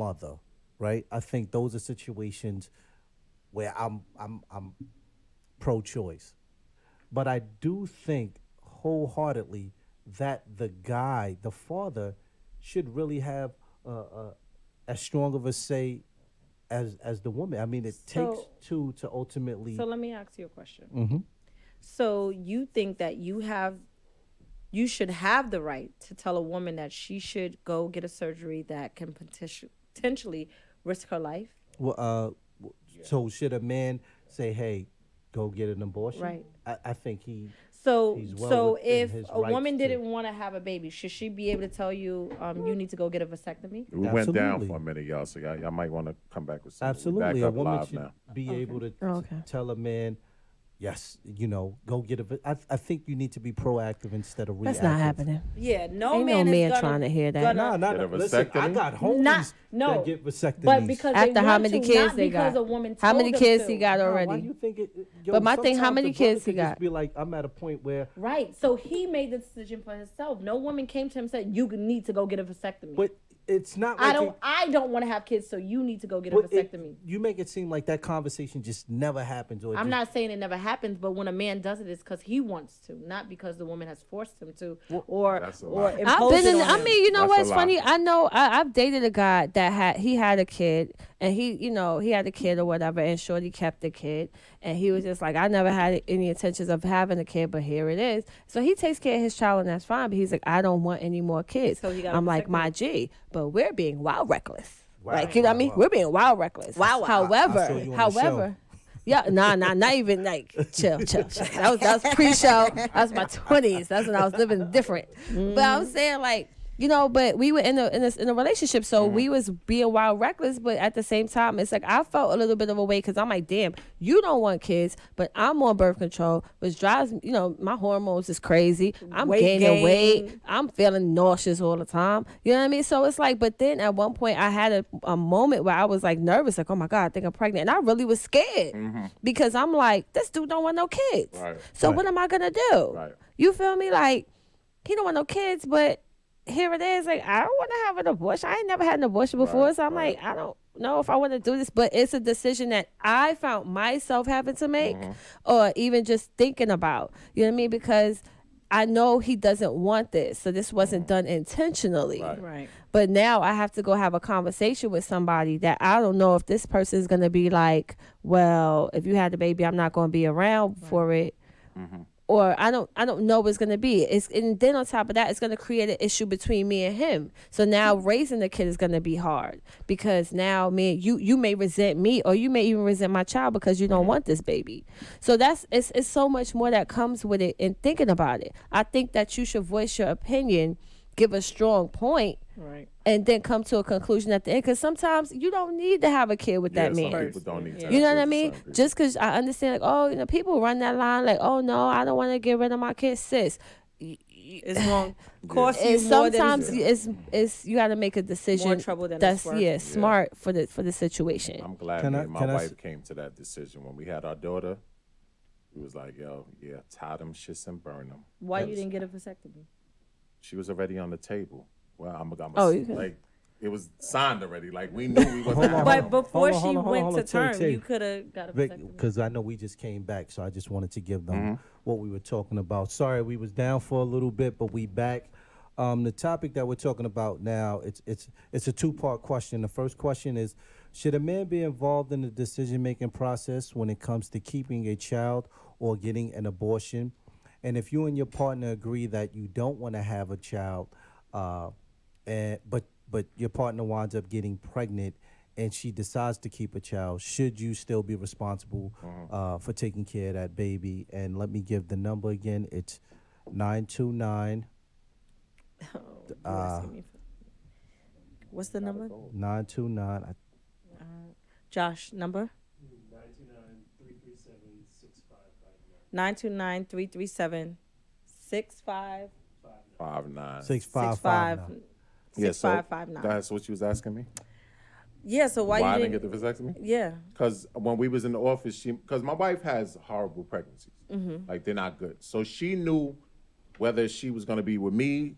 mother, right? I think those are situations where I'm pro-choice. But I do think wholeheartedly that the guy, the father, should really have as strong of a say as the woman. I mean, it takes So, two to ultimately. so let me ask you a question. Hmm. So you think that you should have the right to tell a woman that she should go get a surgery that can potentially risk her life? Well, so should a man say, "Hey, go get an abortion"? Right. I think So, he's well so within if his a rights woman to. didn't want to have a baby, should she be able to tell you, you need to go get a vasectomy? We went down Absolutely. for a minute, y'all, so y'all might want to come back with something. We Absolutely, back a up woman live should now. be able to Okay. tell a man, yes, go get a. I think you need to be proactive instead of reactive. That's not happening. Yeah, no Ain't no man is man gonna, trying to hear that. gonna- Nah, Get a listen, I vasectomy? got homies Not- no. that get vasectomies. But because After they how want many to, kids not they because got? a woman How told many them kids to. he got Nah, already? why you think it? Yo, But my thing, how sometimes many the brother kids he could just got? Be like, I'm at a point where. Right. So he made the decision for himself. No woman came to him and said, "You need to go get a vasectomy." But it's not like I don't want to have kids, so you need to go get a but vasectomy. you make it seem like that conversation just never happens. Or I'm just, not saying it never happens, but when a man does it, it's because he wants to, not because the woman has forced him to, or That's a or lie. I've imposed been it in. on I him. mean, you know That's a what's lie. funny? I know I've dated a guy that had a kid, and he had a kid or whatever, and Shorty kept the kid, and he was just like, I never had any intentions of having a kid, but here it is. So he takes care of his child, and that's fine. But he's like, I don't want any more kids. So he got a I'm like, vasectomy. my G, but we're being wild reckless. Wow, Like, you know what I mean? wow. We're being wild reckless. Wow, wow. I saw However, you on the show. yeah, not even like chill. That was pre-show. That was my 20s. That's when I was living different. But I'm saying like, but we were in a relationship, so we was being wild reckless. But at the same time, it's like I felt a little bit of a way because I'm like, damn, you don't want kids, but I'm on birth control, which drives my hormones is crazy. I'm Weight gaining gain. weight. I'm feeling nauseous all the time. You know what I mean? So it's like, but then at one point I had a moment where I was like nervous, like, oh my God, I think I'm pregnant. And I really was scared because I'm like, this dude don't want no kids. Right. So Right. what am I going to do? Right. You feel me? Like, he don't want no kids, but here it is. Like, I don't want to have an abortion. I ain't never had an abortion before. Right, So I'm right. like, I don't know if I want to do this, but it's a decision that I found myself having to make or even just thinking about. You know what I mean? Because I know he doesn't want this. So this wasn't done intentionally. Right. Right. But now I have to go have a conversation with somebody that I don't know if this person is going to be like, well, if you had the baby, I'm not going to be around for it. Or I don't know what it's going to be. And then on top of that, it's going to create an issue between me and him. So now raising the kid is going to be hard because now you may resent me or you may even resent my child because you don't want this baby. So it's so much more that comes with it and thinking about it. I think that you should voice your opinion, give a strong point, Right. and then come to a conclusion at the end. Because sometimes you don't need to have a kid with that Some man. people don't need to. You know have what I kids with mean? some people. Just because I understand, like, people run that line, like, oh no, I don't want to get rid of my kid, sis. It's going to cost you And more sometimes than it's you got to make a decision more trouble than that's it's worth. smart for the situation. I'm glad Can me I- and my can I wife s- came to that decision when we had our daughter. We was like, yo, yeah, tie them shits and burn them. Why you didn't get a vasectomy? She was already on the table. Well, I'm Oh, you can- like, it was signed already. Like, we knew we wasn't Hold on, having But them. before Hold on, she hold on, went hold to on, Tay, term, Tay. you could have got a Vic, vasectomy. because I know we just came back, so I just wanted to give them what we were talking about. Sorry, we was down for a little bit, but we back. The topic that we're talking about now, it's a two-part question. The first question is, should a man be involved in the decision-making process when it comes to keeping a child or getting an abortion? And if you and your partner agree that you don't want to have a child, but your partner winds up getting pregnant and she decides to keep a child, should you still be responsible for taking care of that baby? And let me give the number again. It's 929 You asking me for- What's the number? 929. Josh, number? 929-337-6559. 929-337-6559. 5'9". 6559. Yeah, so 6559. that's what you was asking me. Yeah, so why Why I you didn't didn't get the vasectomy? Yeah. Because when we was in the office, because my wife has horrible pregnancies, like they're not good. So she knew whether she was going to be with me,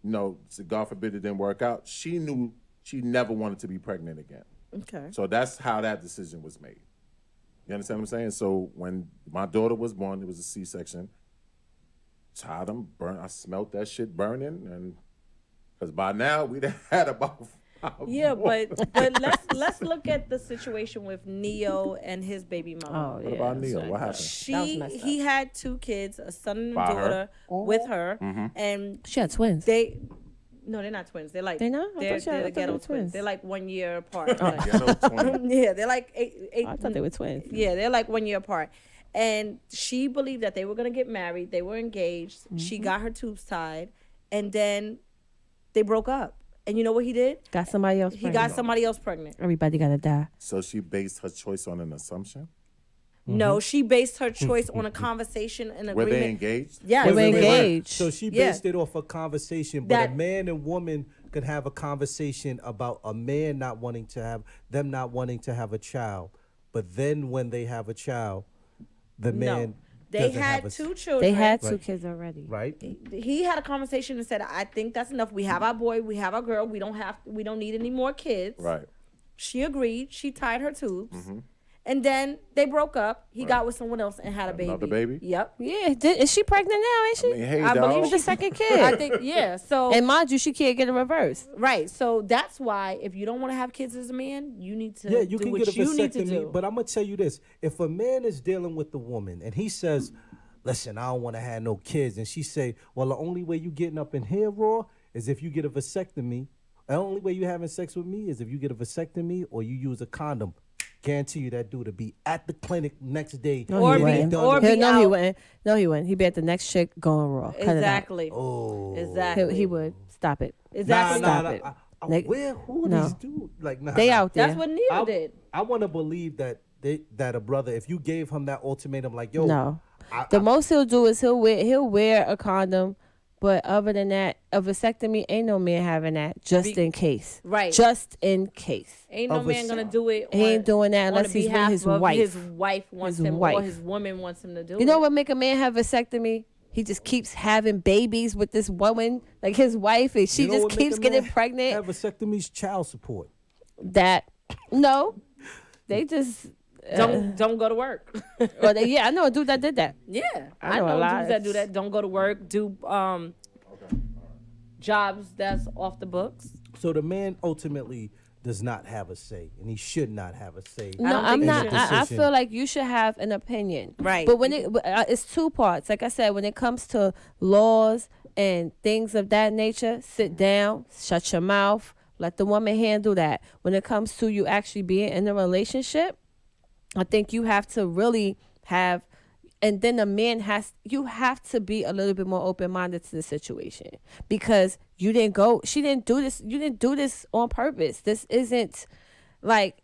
God forbid it didn't work out. She knew she never wanted to be pregnant again. Okay. So that's how that decision was made. You understand what I'm saying? So when my daughter was born, it was a C-section. Child, I smelt that shit burning, and because by now we'd had about 5 Yeah, more. but let's look at the situation with Neo and his baby mama. Oh, What yeah. about Neil? that's What right. happened? He had 2 kids, a son and a By her? daughter, with her, and She had twins. no, they're not twins. They're like They not? I They're, thought y'all- I they're thought they ghetto were twins. twins. They're like 1 year apart. Like, Ghetto twin. yeah, they're like eight. I thought they were twins. Yeah, they're like 1 year apart. And she believed that they were gonna get married. They were engaged. She got her tubes tied, and then they broke up. And you know what he did? Got somebody else He pregnant. got somebody else pregnant. Everybody got to die. So she based her choice on an assumption? No, she based her choice on a conversation and Were agreement. they engaged? Yeah, They were engaged. So she Yeah. based it off a conversation, but That- a man and woman could have a conversation about a man not wanting to have a child, but then when they have a child, the man No, they doesn't had have a, 2 children. They had 2 Right. kids already. right. He had a conversation and said, "I think that's enough. We have our boy. We have our girl. We don't need any more kids." Right. She agreed. She tied her tubes, and then they broke up. He got with someone else and had a baby. Another baby? Yep. Yeah. Is she pregnant now, ain't she? I mean, hey, I dog. believe the second kid. I think yeah. So And mind you, she can't get a reverse. right. So that's why if you don't want to have kids as a man, you need to Yeah, you do can what get a you need to vasectomy, do. but I'm gonna tell you this: if a man is dealing with the woman and he says, "Listen, I don't want to have no kids," and she say, "Well, the only way you getting up in here raw is if you get a vasectomy. The only way you having sex with me is if you get a vasectomy or you use a condom." Guarantee you that dude to be at the clinic next day. No, Or he be- wouldn't. or be No, he out. wouldn't. No, he wouldn't. He'd be at the next chick going raw. Cut it out. Exactly. Oh, Exactly. He would. Stop it. Exactly. Stop it. They- Where? Who are No. these dudes? Like, nah, They nah. out there. That's what Neil did. I want to believe that that a brother, if you gave him that ultimatum, like, yo, No. The most he'll do is he'll wear a condom, but other than that, a vasectomy ain't no man having that just in case. Right. Just in case. Ain't no Of a man gonna do it. He ain't doing that on unless the he's with behalf his of wife. His wife wants His him, or wife. his woman wants him to do. You know it. what make a man have vasectomy? He just keeps having babies with this woman, like his wife, and she You know just what make keeps a getting man pregnant. Have vasectomies, child support. That no, they just Don't go to work. Or they, yeah, I know a dude that did that. Yeah, I I know a know lot. dudes that do that. Don't go to work. Do jobs that's off the books. So the man ultimately does not have a say, and he should not have a say. No, don't I'm think not. you should. I Decision. feel like you should have an opinion, Right. But when it's 2 parts. Like I said, when it comes to laws and things of that nature, sit down, shut your mouth, let the woman handle that. When it comes to you actually being in a relationship, I think you have to really have, and then a man you have to be a little bit more open-minded to the situation, because she didn't do this on purpose. This isn't like,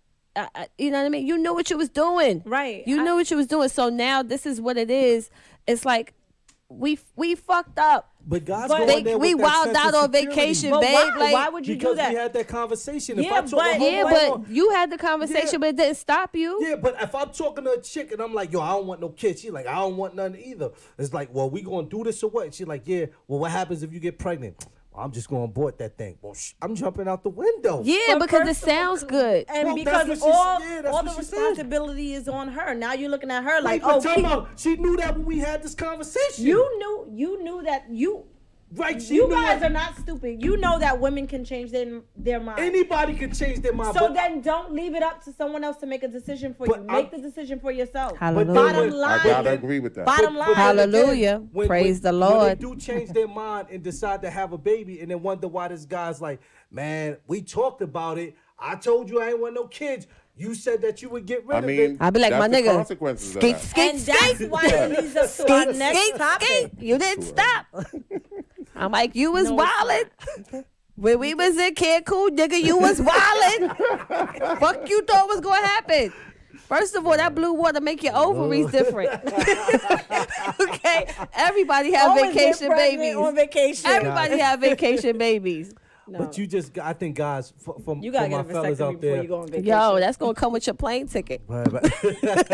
you know what I mean? You knew what you was doing. Right. You knew what you was doing. So now this is what it is. It's like, we fucked up. But God's But going there we with that wild sense out of on security. vacation, But babe. why? Like, Why would you Because do that? we had that conversation. Yeah, if I'm talking, but- hold yeah, on, but hold on. you had the conversation, Yeah. but it didn't stop you. Yeah, but if I'm talking to a chick and I'm like, yo, I don't want no kids. She's like, I don't want none either. It's like, well, we gonna do this or what? And she's like, yeah, well, what happens if you get pregnant? Well, I'm just gonna abort that thing. Well, I'm jumping out the window. Yeah, But because it first of all, sounds good. And Well, because that's what she all, said. Yeah, that's all what the she said. responsibility is on her. Now you're looking at her like, Wait, but oh, time out. She knew that when we had this conversation. you knew that right? She you knew guys that are not stupid. You know that women can change their mind. anybody can change their mind. So but then don't leave it up to someone else to make a decision for But you. Make I'm- the decision for yourself. Hallelujah. Bottom I line. gotta agree with that. Bottom line. Hallelujah. Praise the When Lord. they do change their mind and decide to have a baby and then wonder why this guy's like, man, we talked about it. I told you I ain't want no kids. You said that you would get rid I of mean, it. I'll be like, that's my the nigga, consequences of skate, that. skate, And skate. that's why it leads us to our Skate, next skate, topic. skate. You didn't stop. I'm like, you was No, it's wildin'. When we was in Cancun, nigga, you was wildin'. Fuck you thought was gonna happen. First of all, that blue water make your ovaries different. Okay? Everybody have Always get vacation pregnant babies. on vacation. Everybody have vacation babies. But you just, I think guys, for You gotta my get a fellas vasectomy out before there. you go on vacation. Yo, that's gonna come with your plane ticket.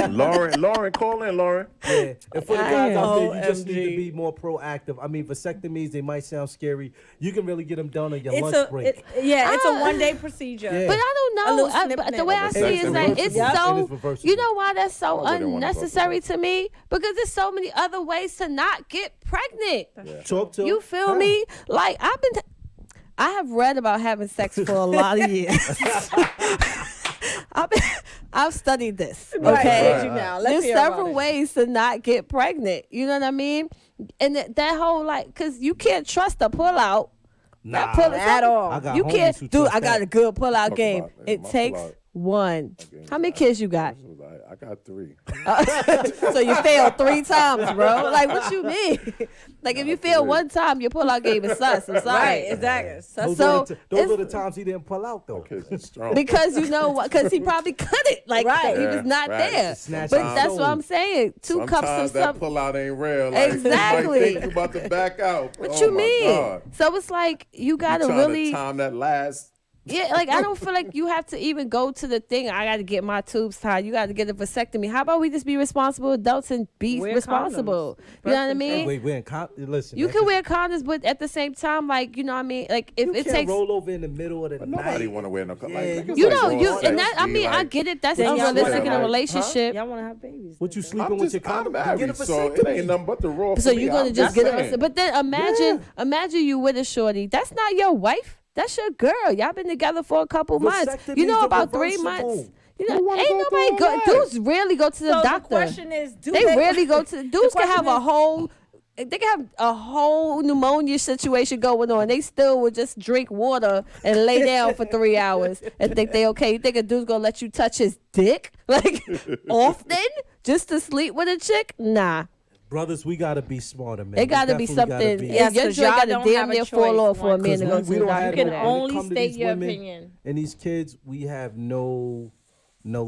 Lauren, call in, Lauren. Yeah, and for the guys out there, you just need to OMG. be more proactive. I mean, vasectomies, they might sound scary. You can really get them done on your It's lunch break. it's a 1-day procedure. Yeah. But I don't A know. little snip But the nip. way I see it is like it's Reversible. so. It is reversible. You know why that's so I wouldn't wanna go unnecessary through to me? Because there's so many other ways to not get pregnant. Talk to You feel me? Like I have read about having sex for a lot of years. I've studied this. Right, Okay, right, now. Let's there's hear about several it. ways to not get pregnant. You know what I mean? And that whole like, cause you can't trust a pull out. Nah, Pull At all. I got You homies can't, who dude. trust I got that. a good pull out Talk game. about, It my takes pull-out one. game How many is kids you got? She was like, I got 3. So you failed 3 times, bro. Like, what you mean? Like, if you fail one time, your pull out game is sus. I'm sorry. Right, exactly. Those, So, are, those are the it's- times he didn't pull out, though. Kids are strong. Because you know what? Because he probably couldn't. Like, Right. he was Yeah, not right. there. Snatch But his that's soul. what I'm saying. 2 cups Sometimes of that something. pull out ain't real. Like, Exactly. You might think you about to back out. What Oh you my mean? God. So it's like you gotta Trying really, to time that last. yeah. Like I don't feel like you have to even go to the thing. I got to get my tubes tied. You got to get a vasectomy. How about we just be responsible adults and be Wear responsible? condoms. You know what I Birth mean? Wait, listen. You that can just- wear condoms, but at the same time, like you know what I mean. Like if You it can't takes. roll over in the middle of the But night. nobody want to wear no. Like, Yeah, niggas You like know, raw you sex and that I be mean, I like, get it. That's Then y'all unrealistic wanna in a have- relationship. Y'all want to have babies. What you nigga. sleeping I'm with your just, I'm condom? Get a married, so it vasectomy. ain't nothing but the raw. So for me. you're gonna I'm just get saying. it. But then imagine you with a shorty. That's not your wife. That's your girl. Y'all been together for a couple months. You know Vasectomies are about 3 reversible. months. You know, Who wanna ain't go nobody through go. all that? Dudes rarely go to the So the doctor. question is, do They rarely go to. Dudes can have question a is- whole. They can have a whole pneumonia situation going on. They still would just drink water and lay down for 3 hours and think they okay. You think a dude's gonna let you touch his dick like often just to sleep with a chick? Nah, Brothers, we gotta be smarter, man. it We gotta be definitely gotta something. be- Yes, your 'cause joint y'all gotta don't damn have a near fall choice, off for a one, man to 'cause go we to the don't doctor. have You can when it only come to state these your women opinion. And these kids, we have no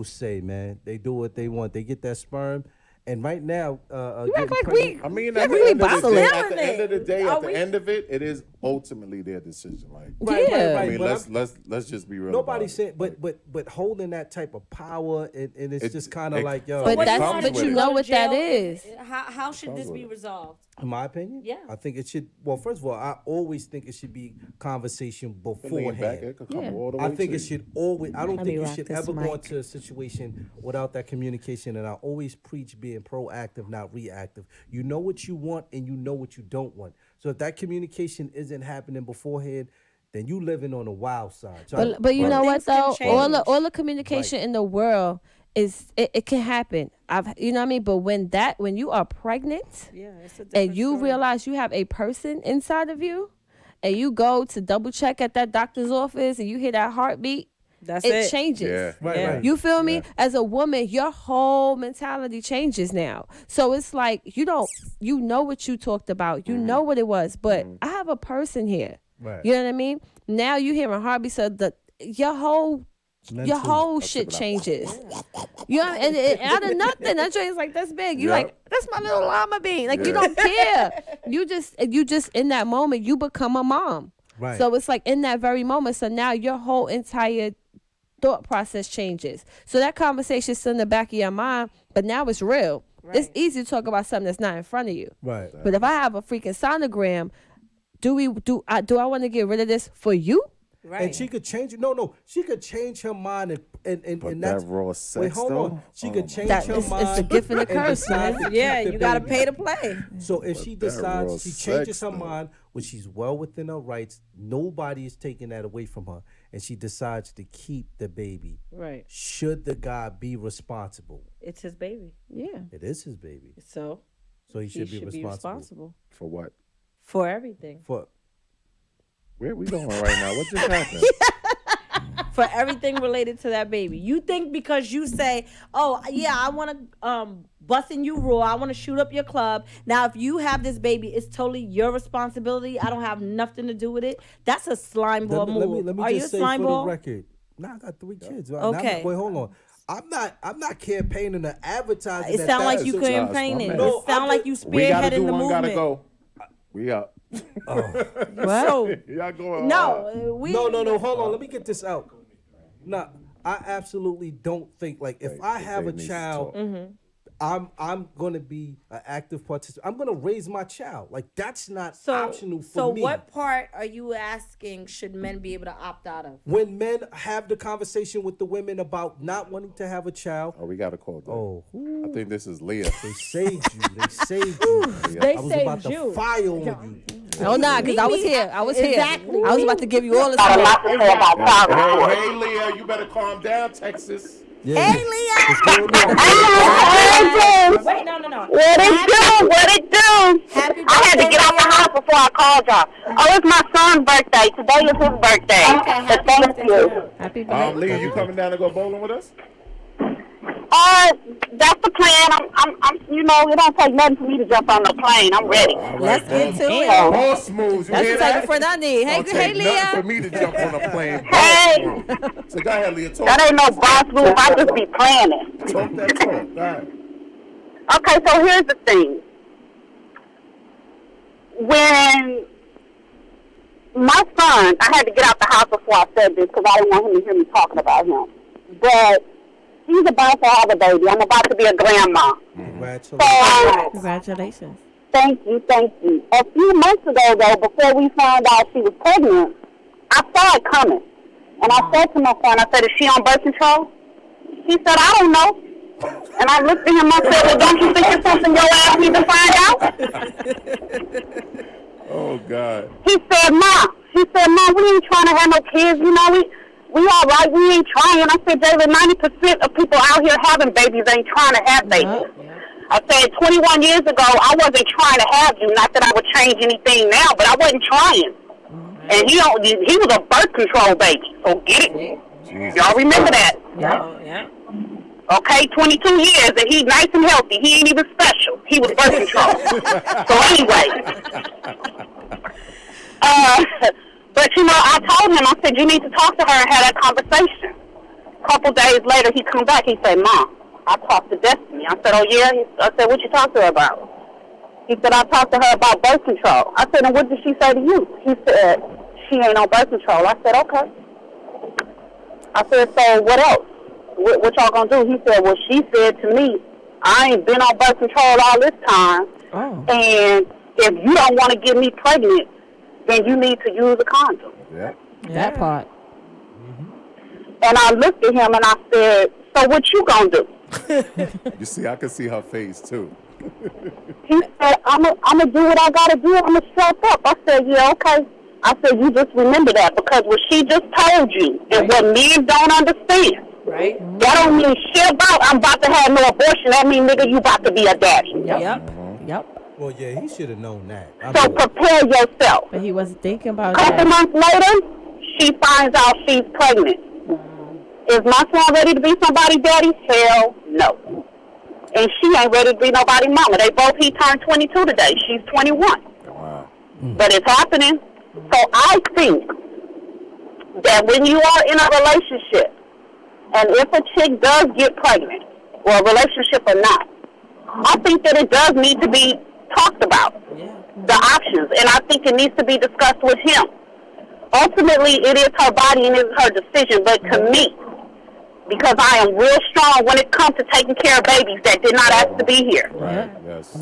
say, man. They do what they want. They get that sperm, and right now, You getting act like pregnant- I mean, Yeah, at we the end of the bottle day, it. at the end of the day, Are at the we- end of it, it is ultimately their decision. Like, Yeah. I mean, but let's just be real. Nobody's about it. saying, but holding that type of power, and it's It- just kind of it- like, yo. But What that's comes but with you it. know Go to what that jail? is. How should Comes this with be it. resolved? In my opinion, Yeah. I think it should. Well, first of all, I always think it should be conversation Lean back, beforehand. it could come Yeah. all the way I think to it you. should always. I don't Let think me you rock should this ever go mic. into a situation without that communication. And I always preach being proactive, not reactive. You know what you want, and you know what you don't want. So if that communication isn't happening beforehand, then you living on the wild side. So But you know what Things can though, change. all the communication in the world is it can happen. You know what I mean. But when you are pregnant Yeah, it's a and you realize you have a person inside of you, and you go to double check at that doctor's office and you hear that heartbeat, that's it changes. Yeah. right, Yeah. right. You feel me? Yeah. As a woman, your whole mentality changes now. So it's like you know what you talked about. You know what it was, but I have a person here. Right. You know what I mean? Now you hearing heartbeats, so your whole Mental. shit changes. You know, and out of nothing, that joint's like that's big. You Yep. like that's my little llama bean. Like you Yeah. don't care. You just in that moment you become a mom. Right. So it's like in that very moment. So now your whole entire thought process changes. So that conversation's still in the back of your mind, but now it's real. It's Right. easy to talk about something that's not in front of you. Right. But if I have a freaking sonogram, do I want to get rid of this for you? Right. And she could change it. No, she could change her mind and But that's that raw sex, wait, hold though, on. She oh could my change That her it's mind. a gift and a curse, decide man. to keep yeah, the you got to baby. pay to play. So if she that raw decides she changes sex, her though. mind, when she's well within her rights, nobody is taking that away from her, and she decides to keep the baby. Right. Should the guy be responsible? It's his baby. Yeah. It is his baby, So so he he should be responsible For what? for everything. for. Where we going right now? What just happened? For everything related to that baby. You think because you say, oh, yeah, I want to bust in you raw. I want to shoot up your club. Now, if you have this baby, it's totally your responsibility. I don't have nothing to do with it. That's a slime ball move. Let me Are you a just say slime for ball? the record. Nah, I got 3 kids. Okay. Wait, hold on. I'm not campaigning or advertising. It that sound like that's you a- Nah, campaigning. it's it my man. sound like you We gotta spearheading do the one, movement. gotta go. We up. What? So Y'all going hard. no, we No. Hold on. Let me get this out. Nah, I absolutely don't think like if I have a needs to child, talk. I'm gonna be an active participant. I'm gonna raise my child. Like that's not so optional for so me. what part are you asking should men be able to opt out of? When men have the conversation with the women about not wanting to have a child, Oh, we got a call. oh, I think this is Leah. they saved you. They saved you. They I was about saved to you. fire on you. Oh, nah, because I was here. I was Exactly. here. I was about to give you all the Got a lot time. to say about power. Hey, Leah, you better calm down, Texas. Yeah. Hey, Leah. Wait, no. What it do? What it do? Happy I had to birthday, get out the Leah. house before I called y'all. Oh, it's my son's birthday. Today is his birthday. Okay, So happy thank birthday you. to you. Happy birthday. Leah, you coming down to go bowling with us? That's the plan. I'm you know, it don't take nothing for me to jump on the plane. I'm ready. All right, Let's get to it. Horse moves. You That's hear the type that? of friend I need. Hey, Don't hey, take nothing for Leah. me to jump on a plane. Hey. So go ahead, Leah. Talk, That ain't no boss move. I just be planning. talk that talk. Go ahead. Okay, so here's the thing. When my son, I had to get out the house before I said this because I didn't want him to hear me talking about him. But he's about to have a baby. I'm about to be a grandma. Congratulations. So, Congratulations. thank you. A few months ago, though, before we found out she was pregnant, I saw it coming. And I said to my son, I said, is she on birth control? He said, I don't know. And I looked at him, I said, well, don't you think it's something your ass need to find out? Oh, God. He said, Ma, we ain't trying to have no kids. You know, we all right. We ain't trying. I said, Jalen, 90% of people out here having babies ain't trying to have babies. I said, 21 years ago, I wasn't trying to have you. Not that I would change anything now, but I wasn't trying. And he was a birth control baby. So get it. Y'all remember that? Yeah. Okay, 22 years, and he's nice and healthy. He ain't even special. He was birth control. So anyway. But, you know, I told him, I said, you need to talk to her and have that conversation. A couple days later, he come back. He said, Mom, I talked to Destiny. I said, oh, yeah? I said, what you talk to her about? He said, I talked to her about birth control. I said, and what did she say to you? He said, she ain't on birth control. I said, okay. I said, so what else? What y'all gonna do? He said, well, she said to me, I ain't been on birth control all this time. Oh. And if you don't want to get me pregnant, then you need to use a condom. Yeah. That part. And I looked at him and I said, so what you gonna do? You see, I can see her face, too. He said, I'm gonna do what I gotta do. I'm gonna strap up. I said, yeah, okay. I said, you just remember that because what she just told you and what men don't understand. Right. That don't mean shit about I'm about to have no abortion. That mean, nigga, you about to be a daddy. Yep. Well, yeah, he should have known that. So prepare yourself. But he wasn't thinking about A couple that. months later, she finds out she's pregnant. Is my son ready to be somebody's daddy? Hell no. And she ain't ready to be nobody's mama. He turned 22 today. She's 21. Wow. But it's happening. So I think that when you are in a relationship, and if a chick does get pregnant, or a relationship or not, I think that it does need to be talked about, the options, and I think it needs to be discussed with him. Ultimately, it is her body and it is her decision, but to me, because I am real strong when it comes to taking care of babies that did not ask to be here, Right. Yes.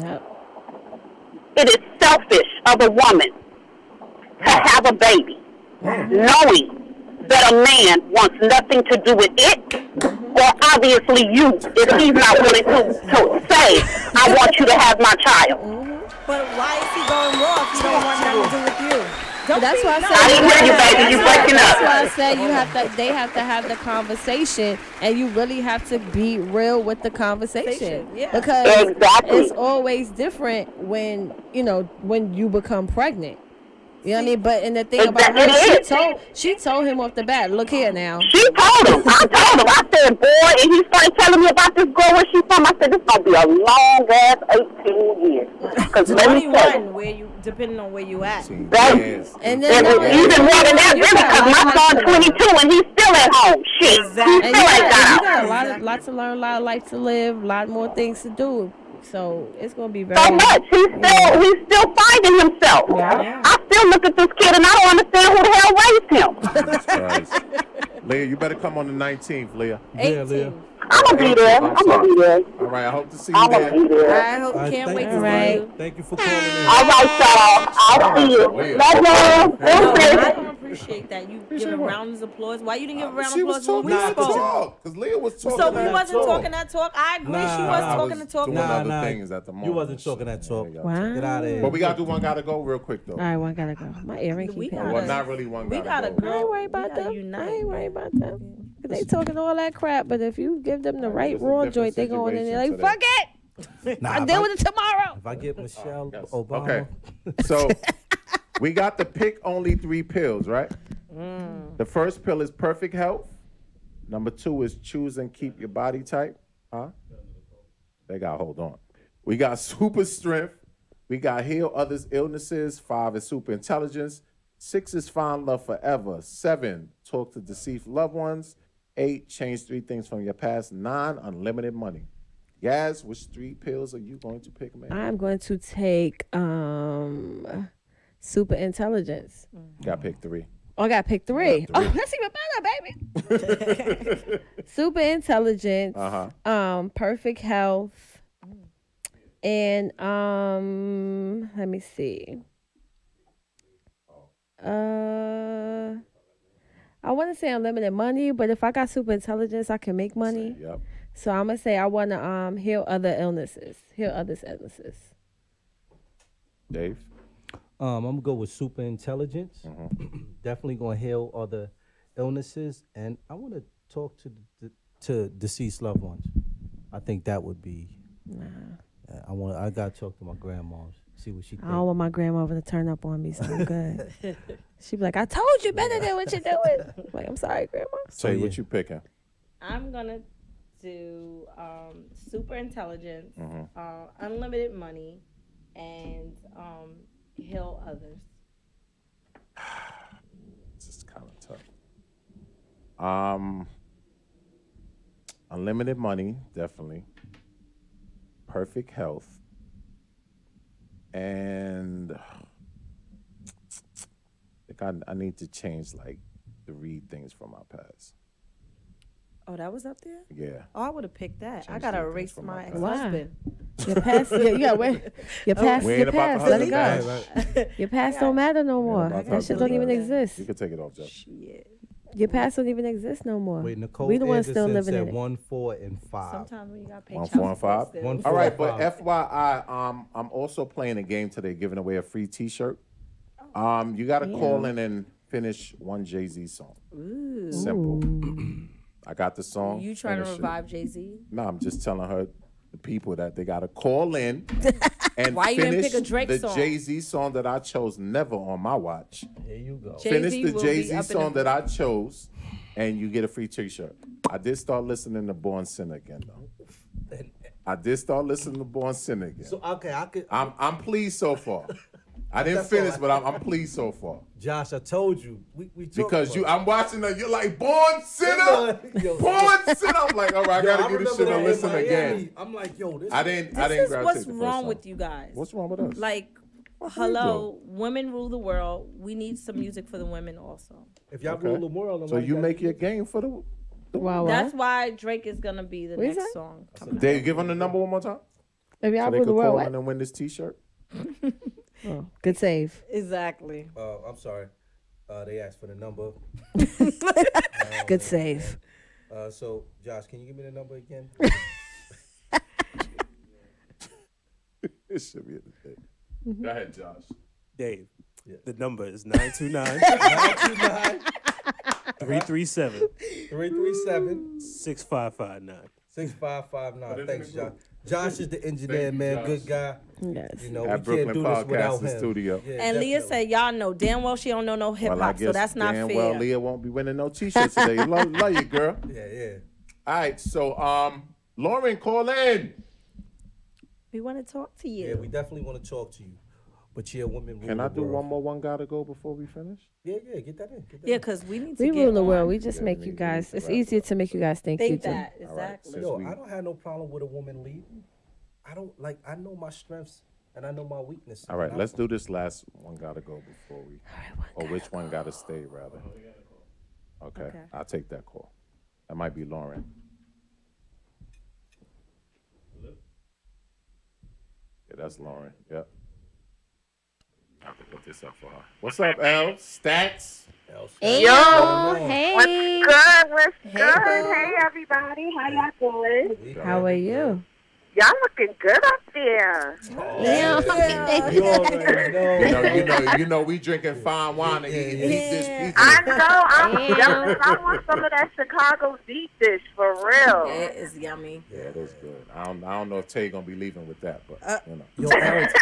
it is selfish of a woman to have a baby, knowing that a man wants nothing to do with it, or obviously you, if he's not willing to say, I want you to have my child. But why is he going raw if he don't want nothing to do with you? Don't That's be why I nice. said I didn't hear you, baby. You breaking That's up. why I said they have to have the conversation, and you really have to be real with the conversation. Yeah. Because Exactly. it's always different when you become pregnant. You know what I mean? But and the thing about Exactly. her, It is. she told him off the bat, look here now. She told him. I told him. I said, boy, and he started telling me about this girl, where she from. I said, this going to be a long-ass 18 years. Because let me tell you, 21, depending on where you at. that, Yes. And and then even more than that, really, because my son's 22 and he's still at home. Shit. Exactly. He and still you ain't got got out. a lot to learn, a lot of life to live, a lot more things to do. So it's gonna be very. So much. He's still finding himself. Yeah. I still look at this kid and I don't understand who the hell raised him. Jesus Christ. Leah, you better come on the 19th, Leah. Yeah, Leah. I'm gonna be there. I'm gonna be there. All right, I hope to see you I'm gonna there. be there. I hope, All right, can't thank wait you, to see Right. you. Thank you for calling in. All right, y'all. I'll see you. Leah. Love you. No, I Deuces. don't appreciate that. You giving what? rounds of applause. Why you didn't give a round of She was applause when talking we that spoke? talk. Because Leah was talking So that we wasn't talk. talking that talk. I agree. Nah, she nah, was I talking the talk. doing other things at the moment. You wasn't talking that talk. Yeah, Wow. Get out of here. But we got to do one gotta go real quick, though. All right, one gotta go. My earring We keep gotta- hitting. Well, not really one We gotta got a go. I ain't girl. worried about We gotta them. unite. I ain't worried about them. They talking all that crap, but if you give them the right It's a raw different joint, they going in there like, situation fuck it. Nah, I'll if deal I- with it tomorrow. If I get Michelle Yes. Obama, Okay. So we got the pick only 3 pills, right? The first pill is perfect health. Number 2 is choose and keep your body type. Huh? They got hold on. We got super strength. We got heal others' illnesses. 5 is super intelligence. 6 is find love forever. 7, talk to deceased loved ones. 8, change 3 things from your past. 9, unlimited money. Yaz, which 3 pills are you going to pick, man? I'm going to take super intelligence. Got to pick 3. Oh, I got to pick 3. Got 3. Oh, that's even better, baby. Super intelligence. Perfect health. And let me see. I want to say unlimited money, but if I got super intelligence, I can make money. Yep. So I'm gonna say I want to heal other illnesses, heal others' illnesses. Dave? I'm gonna go with super intelligence. Definitely gonna heal other illnesses, and I want to talk to deceased loved ones. I think that would be. I gotta talk to my grandma, see what she I thinks. don't want my grandmother to turn up on me, so I'm good. She'd be like, "I told you better than what you're doing." I'm like, I'm sorry, grandma. Say what you picking. I'm gonna do super intelligence, unlimited money, and heal others. This is kind of tough. Unlimited money, definitely. Perfect health. And I think I need to change like 3 things from my past. Oh, that was up there? Yeah. Oh, I would have picked that. I Change gotta three things erase from my my past. ex-husband. Your past, you got wait. Your past, We your ain't about past. the Let it husband. go. Right. Your past don't matter no more. about That shit don't husband. even Right. exist. You can take it off, Jeff. Shit. Your past don't even exist no more. Wait, Nicole we the ones still Anderson living said in it. 1, 4, and 5. Sometimes when you got paid 1, 4, and 5. still. 1, All 4, right, and but 5. FYI, I'm also playing a game today, giving away a free T-shirt. You got to call in and finish one Jay-Z song. Ooh. Simple. I got the song. You trying to finish it. revive Jay-Z? No, I'm just telling her, the people, that they got to call in and Why you didn't finish pick a Drake the song? Jay-Z song that I chose never on my watch. Here you go. Finish Jay-Z the will be Jay-Z up in song the- that I chose, and you get a free T-shirt. I did start listening to Born Sinner again, though. I did start listening to Born Sinner again. So okay, I could. I'm pleased so far. I didn't That's all finish, I- but I'm pleased so far. Josh, I told you. We talked Because about I'm watching that, you're like, Born Sinner? Yo, Born Sinner? I'm like, all right, I Yo, gotta give this remember shit a that in listen Miami. again. I'm like, yo, this. I didn't This is gravitate what's the first wrong time. with you guys. What's wrong with us? Like, hello, women rule the world. We need some music for the women also. If y'all Okay. rule the world, So you make your game for the Wow, That's why Drake is gonna be the What is next that? song. coming out. Dave, give them the number one more time. If y'all So they rule could the world, call what? in and win this T-shirt. Oh, good save. Exactly. I'm sorry. They asked for the number. Good save. So Josh, can you give me the number again? It should be at the thing. Go ahead, Josh. Dave, Yeah. the number is 929 929 337 337 6559. 6559. Thanks, Josh. Josh is the engineer, Thank you, man. Josh. Good guy. Yes. You know, At we Brooklyn can't do this without Podcasting him. Studio. Yeah, And Leah definitely. said, y'all know damn well she don't know no hip hop, Well, I guess so that's not damn fair. well Leah won't be winning no T-shirts today. love you, girl. Yeah. All right, so Lauren, call in. We want to talk to you. Yeah, we definitely want to talk to you. But yeah, women rule Can I the do world. one more? One gotta go before we finish. Yeah, get that in. Get that Yeah, in. because we need to We get rule the on. world. We just Yeah, make we you need guys. to It's wrap easier up. to make you guys think you Think do. that, All right, exactly. since Yo, we- I don't have no problem with a woman leading. I don't like. I know my strengths and I know my weaknesses. All right, and let's do this last one. Gotta go before we, or which one gotta stay rather. Okay, I'll take that call. That might be Lauren. Yeah, that's Lauren. Yep. I have to put this up for her. What's up, L? Stats? Yo, hey. What's good? Hey, everybody. How y'all doing? How are you? Y'all looking good up there. Yeah. You already know. You know, we drinking fine wine and eating deep dish pizza. I know. I'm Yeah. jealous. I want some of that Chicago deep dish for real. It is yummy. Yeah, it is good. I don't know if Tay gonna be leaving with that, but you know. Yo, Alex.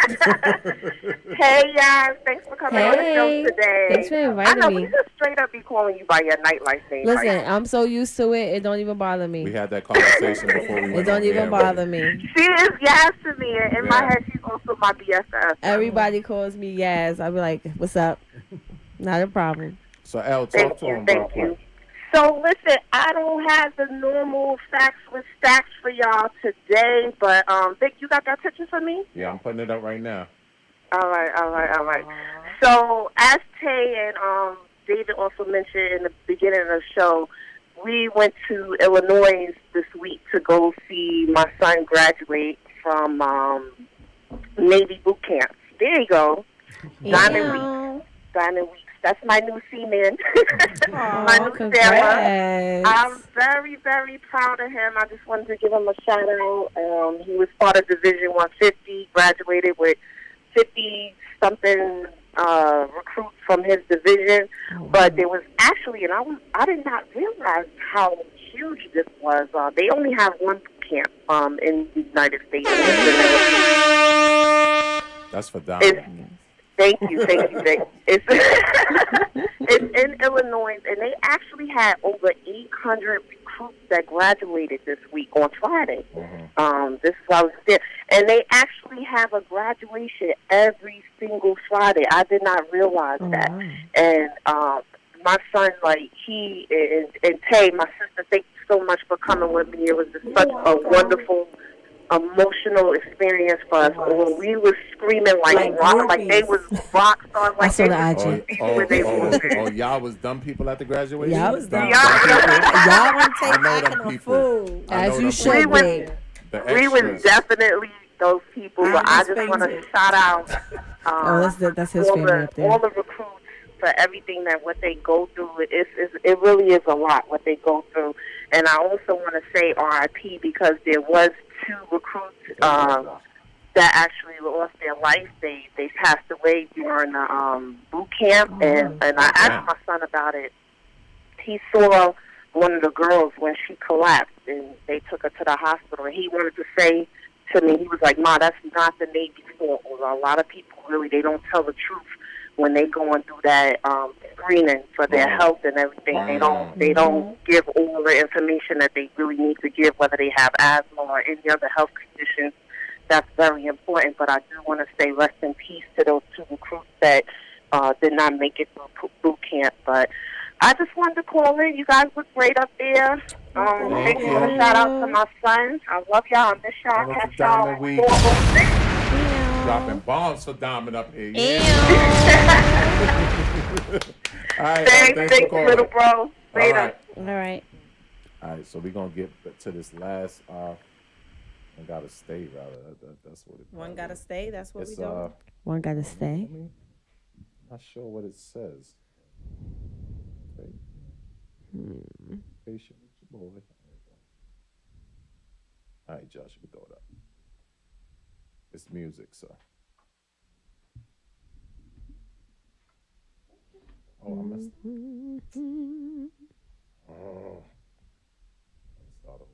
Hey, guys. Thanks for coming on the show Hey. today. Thanks for I inviting know me. we just straight up be calling you by your nightlife name. Listen, right? I'm so used to it. It don't even bother We me. had that conversation before we went It don't on even air, bother but me. She is Yas to me. And in my Yeah. head, she's also my BFF. Everybody calls me Yaz. I'll be like, what's up? Not a problem. So L, Thank talk to you. him. Thank you. So listen, I don't have the normal facts with stacks for y'all today, but Vic, you got that picture for me? Yeah, I'm putting it up right now. All right. So as Tay and David also mentioned in the beginning of the show, we went to Illinois this week to go see my son graduate from Navy boot camp. There you go. Diamond Weeks. That's my new seaman. My new sailor. Congrats. I'm very, very proud of him. I just wanted to give him a shout out. He was part of Division 150, graduated with 50-something recruits from his division. But there was actually, and I did not realize how huge this was. They only have one camp in the United States. That's for Diamond. Thank you. It's it's in Illinois, and they actually had over 800 recruits that graduated this week on Friday. This is why I was there, and they actually have a graduation every single Friday. I did not realize that, wow. and my son, like he and Tay, my sister, thank you so much for coming with me. It was just such a wonderful, emotional experience for us. When we was screaming like rock, like they was rock stars, like saw they the was IG. people when they was Oh, y'all was dumb people at the graduation? Yup. was dumb. Yeah. Y'all want to take I know back them in the people. food. I know As you them should people. be. The We was extras. definitely those people, but I just want to shout out That's his all family up there. all the recruits for everything that what they go through. It really is a lot what they go through, and I also want to say RIP because there was 2 recruits that actually lost their life. They passed away during the boot camp, and I asked my son about it. He saw one of the girls when she collapsed, and they took her to the hospital. And he wanted to say to me, he was like, "Ma, that's not the Navy's fault." A lot of people really they don't tell the truth when they going through that screening for their health and everything. They don't give all the information that they really need to give, whether they have asthma or any other health conditions. That's very important. But I do want to say rest in peace to those 2 recruits that did not make it through boot camp. But I just wanted to call in. You guys look great up there. Thank you for the shout out to my son. I love y'all. I miss y'all. Shout out to Catch y'all Diamond on Week. 406. Dropping bombs for Diamond up here. Ew. Yeah. All right, thanks for Thanks, calling. little bro. Later. All right. All right. All right, so we're going to get to this last one gotta stay, rather. That's what it One gotta stay. That's what we It's, do. One gotta stay. not sure what it says. Okay. Patient with your boy. All right, Josh, we throw it up. It's music, so. Oh, I missed. Oh. Let's start over.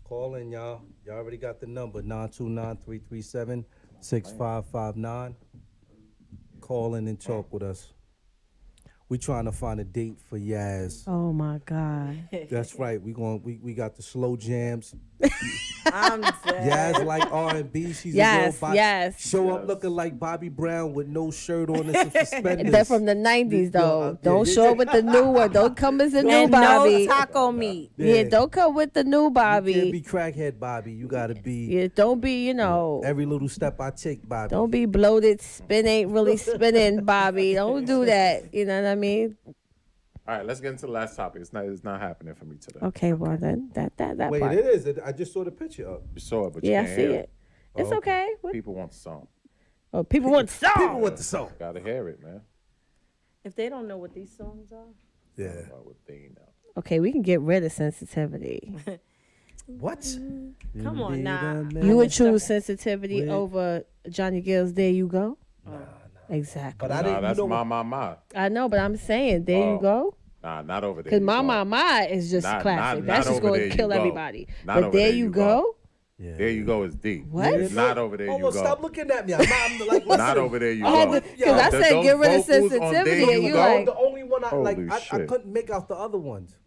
Call in, y'all. Y'all already got the number, 929-337-6559. Call in and talk with us. We trying to find a date for Yaz. Oh my God. That's right. We got the slow jams. I'm dead. Yaz like R&B. She's Yes, a real yes. Show up looking like Bobby Brown with no shirt on and some suspenders. They're from the 90s, though. Yeah, Don't yeah, show yeah. up with the new one. Don't come as a new And Bobby. no taco meat. Yeah, don't come with the new You can't Bobby. be crackhead Bobby. You gotta be Yeah, don't be, you know, every little step I take, Bobby. don't be bloated, spin ain't really spinning, Bobby. Don't do that. You know what I mean? All right, let's get into the last topic. It's not happening for me today. Okay, well then that Wait, part. it is. I just saw the picture up. You saw it, but you Yeah, I can't see hear it. It's Oh, okay. What? People want the song. Oh, people want songs. People with the song. Gotta hear it, man. If they don't know what these songs are, Yeah. About what they know. Okay, we can get rid of sensitivity. What? come on now. You would choose sensitivity Wait. over Johnny Gill's "There You Go." Exactly. But I Nah, didn't. that's You know my. I know, but I'm saying "There You Oh. Go" Nah, not over there. because You "My Go. is just Not- classic. not That's just over going There to You kill Go. everybody. Not But over "There There You You Go." Yeah. There you go is deep. What? It's not over there. Oh, You well, go. stop looking at me. I'm like, listen. Not over there. You I had go. to- 'cause I said Those get rid of vocals on sensitivity, There and you Go, like- The only one I like. Holy I shit. couldn't make out the other ones.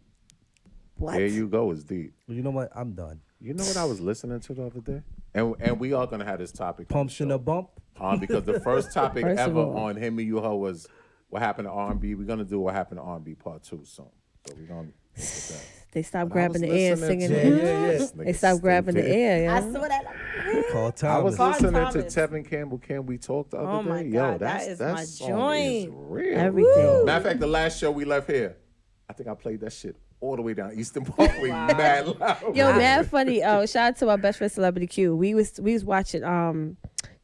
What? There you go is deep. You know what? I'm done. You know what I was listening to the other day? And we are gonna have this topic. on the Pumps in show. a bump. Because the first topic First of ever all. on Him and You Ho was what happened to R&B. We're gonna do what happened to R&B part 2 soon. So we're gonna look at that. They stopped But I grabbing was the air and listening singing to- it. Yeah. This They nigga stopped grabbing the stupid. air. I Yeah. saw that. Call I Thomas. was Carl listening Thomas. to Tevin Campbell. Can we talk the other Oh day? my Yo, God, that's that is that my song is joint. real. Everything. Matter of fact, the last show we left here, I think I played that shit all the way down Eastern Parkway, mad loud. Yo, mad funny. Shout out to our best friend Celebrity Q. We was watching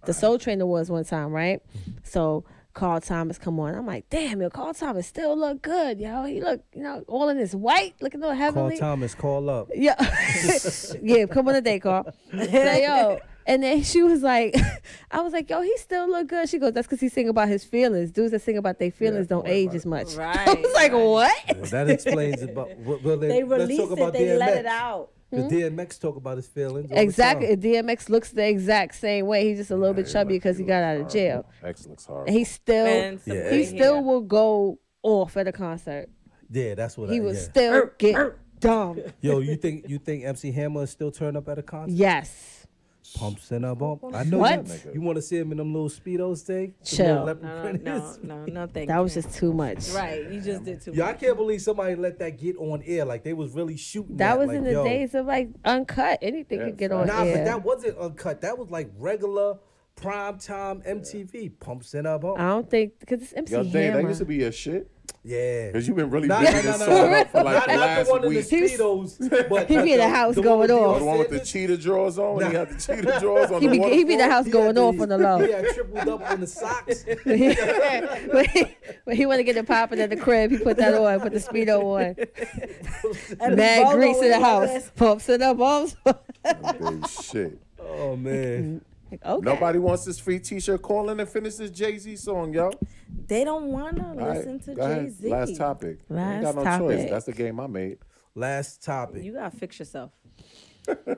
the Soul Train Awards one time, right? So Carl Thomas come on. I'm like, damn, yo, Carl Thomas still look good, yo. He look, all in his white, looking all Call heavenly. Thomas. Call up. Yeah, yeah. Come on a day, Carl. So, yo, and then she was like, I was like, yo, he still look good. She goes, that's because he sing about his feelings. Dudes that sing about their feelings don't age as much. Right, I was like, what? Well, that explains it. But well, They let's released talk about it. They DMX. let it out. Because DMX talk about his feelings. all the Exactly. time. DMX looks the exact same way. He's just a little bit chubby because he got out of jail. X looks hard. And he still, And some Yeah. he gray still hair. will go off at a concert. Yeah, that's what He I. will Yeah. still get dumb. Yo, you think MC Hammer is still turn up at a concert? Yes. Pumps in a bump. I know What? you want to see him in them little speedos thing. Them Chill. little leopard No, printers? no, thank That you. was just too much. Right, you just did too Yeah, I much. can't believe somebody let that get on air. Like they was really shooting. That was like, in the yo. days of like uncut. Anything Yeah, could get on Nah, air. but that wasn't uncut. That was like regular prime time MTV. Pumps in a bump. I don't think because it's MC Yo, Dave, that Hammer. used to be your shit. Yeah. Because you've been really Nah, bigging nah, this nah, song nah. up for like Not the the last one in the week. speedos. But He be in the house one going with off. Oh, the one with the cheetah drawers on? When he had the cheetah drawers on He the be the waterfall? house going off on the low. He had tripled up on the socks. when he want to get it popping at the crib, he put that on, put the speedo on. And Mad Bolo grease in was the like house. this. Pumps in the bumps. Big shit. Oh man. Okay. Nobody wants this free t-shirt. Call in and finish this Jay-Z song, yo. They don't want to All right, listen to go ahead. Jay Z. Last topic. You ain't got Last no choice. topic. That's the game I made. Last topic. You gotta fix yourself.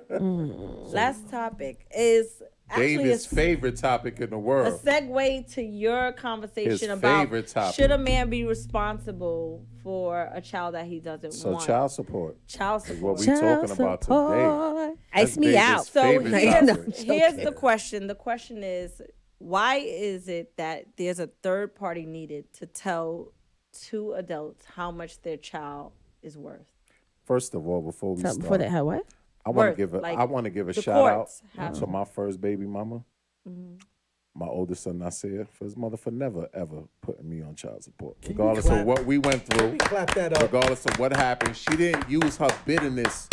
Last topic is actually David's favorite topic in the a world. segue to your conversation His about favorite topic. should a man be responsible for a child that he doesn't So want? child support. Child is what support. we talking about today. Ice That's me David's out. So favorite here's, topic. here's the question. The question is, why is it that there's a third party needed to tell two adults how much their child is worth? First of all, before we So, start, before that, how what? I want Worth, to give a like, I want to give a the shout out courts have to my first baby mama, my oldest son Nasir, for his mother for never ever putting me on child support, you regardless clap? of what we went through, We clap that up. regardless of what happened. She didn't use her bitterness.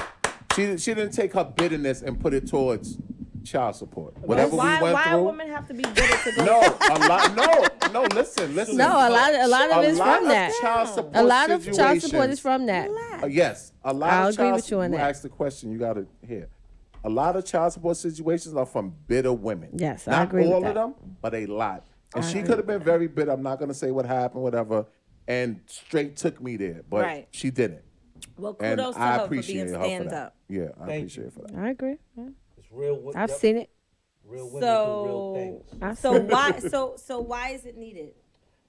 She didn't take her bitterness and put it towards child support. Whatever why we went why through. women have to be bitter to go? No, a lot. No, listen. No, a lot of it's from that. Child support A lot of child support situations- is from that. Yes, a lot I'll of agree child with you on that. asked the question. You got to hear. A lot of child support situations are from bitter women. Yes, I not agree with all that. of them, but a lot. And she could have been very bitter. I'm not going to say what happened, whatever, and straight took me there, but Right. she didn't. Well, And kudos to I her for appreciate being her stand for that. up. Yeah, I Thank appreciate you. it for that. I agree. It's real. I've yep, seen it. Real women do real So, things. I've so seen it. why? So why is it needed?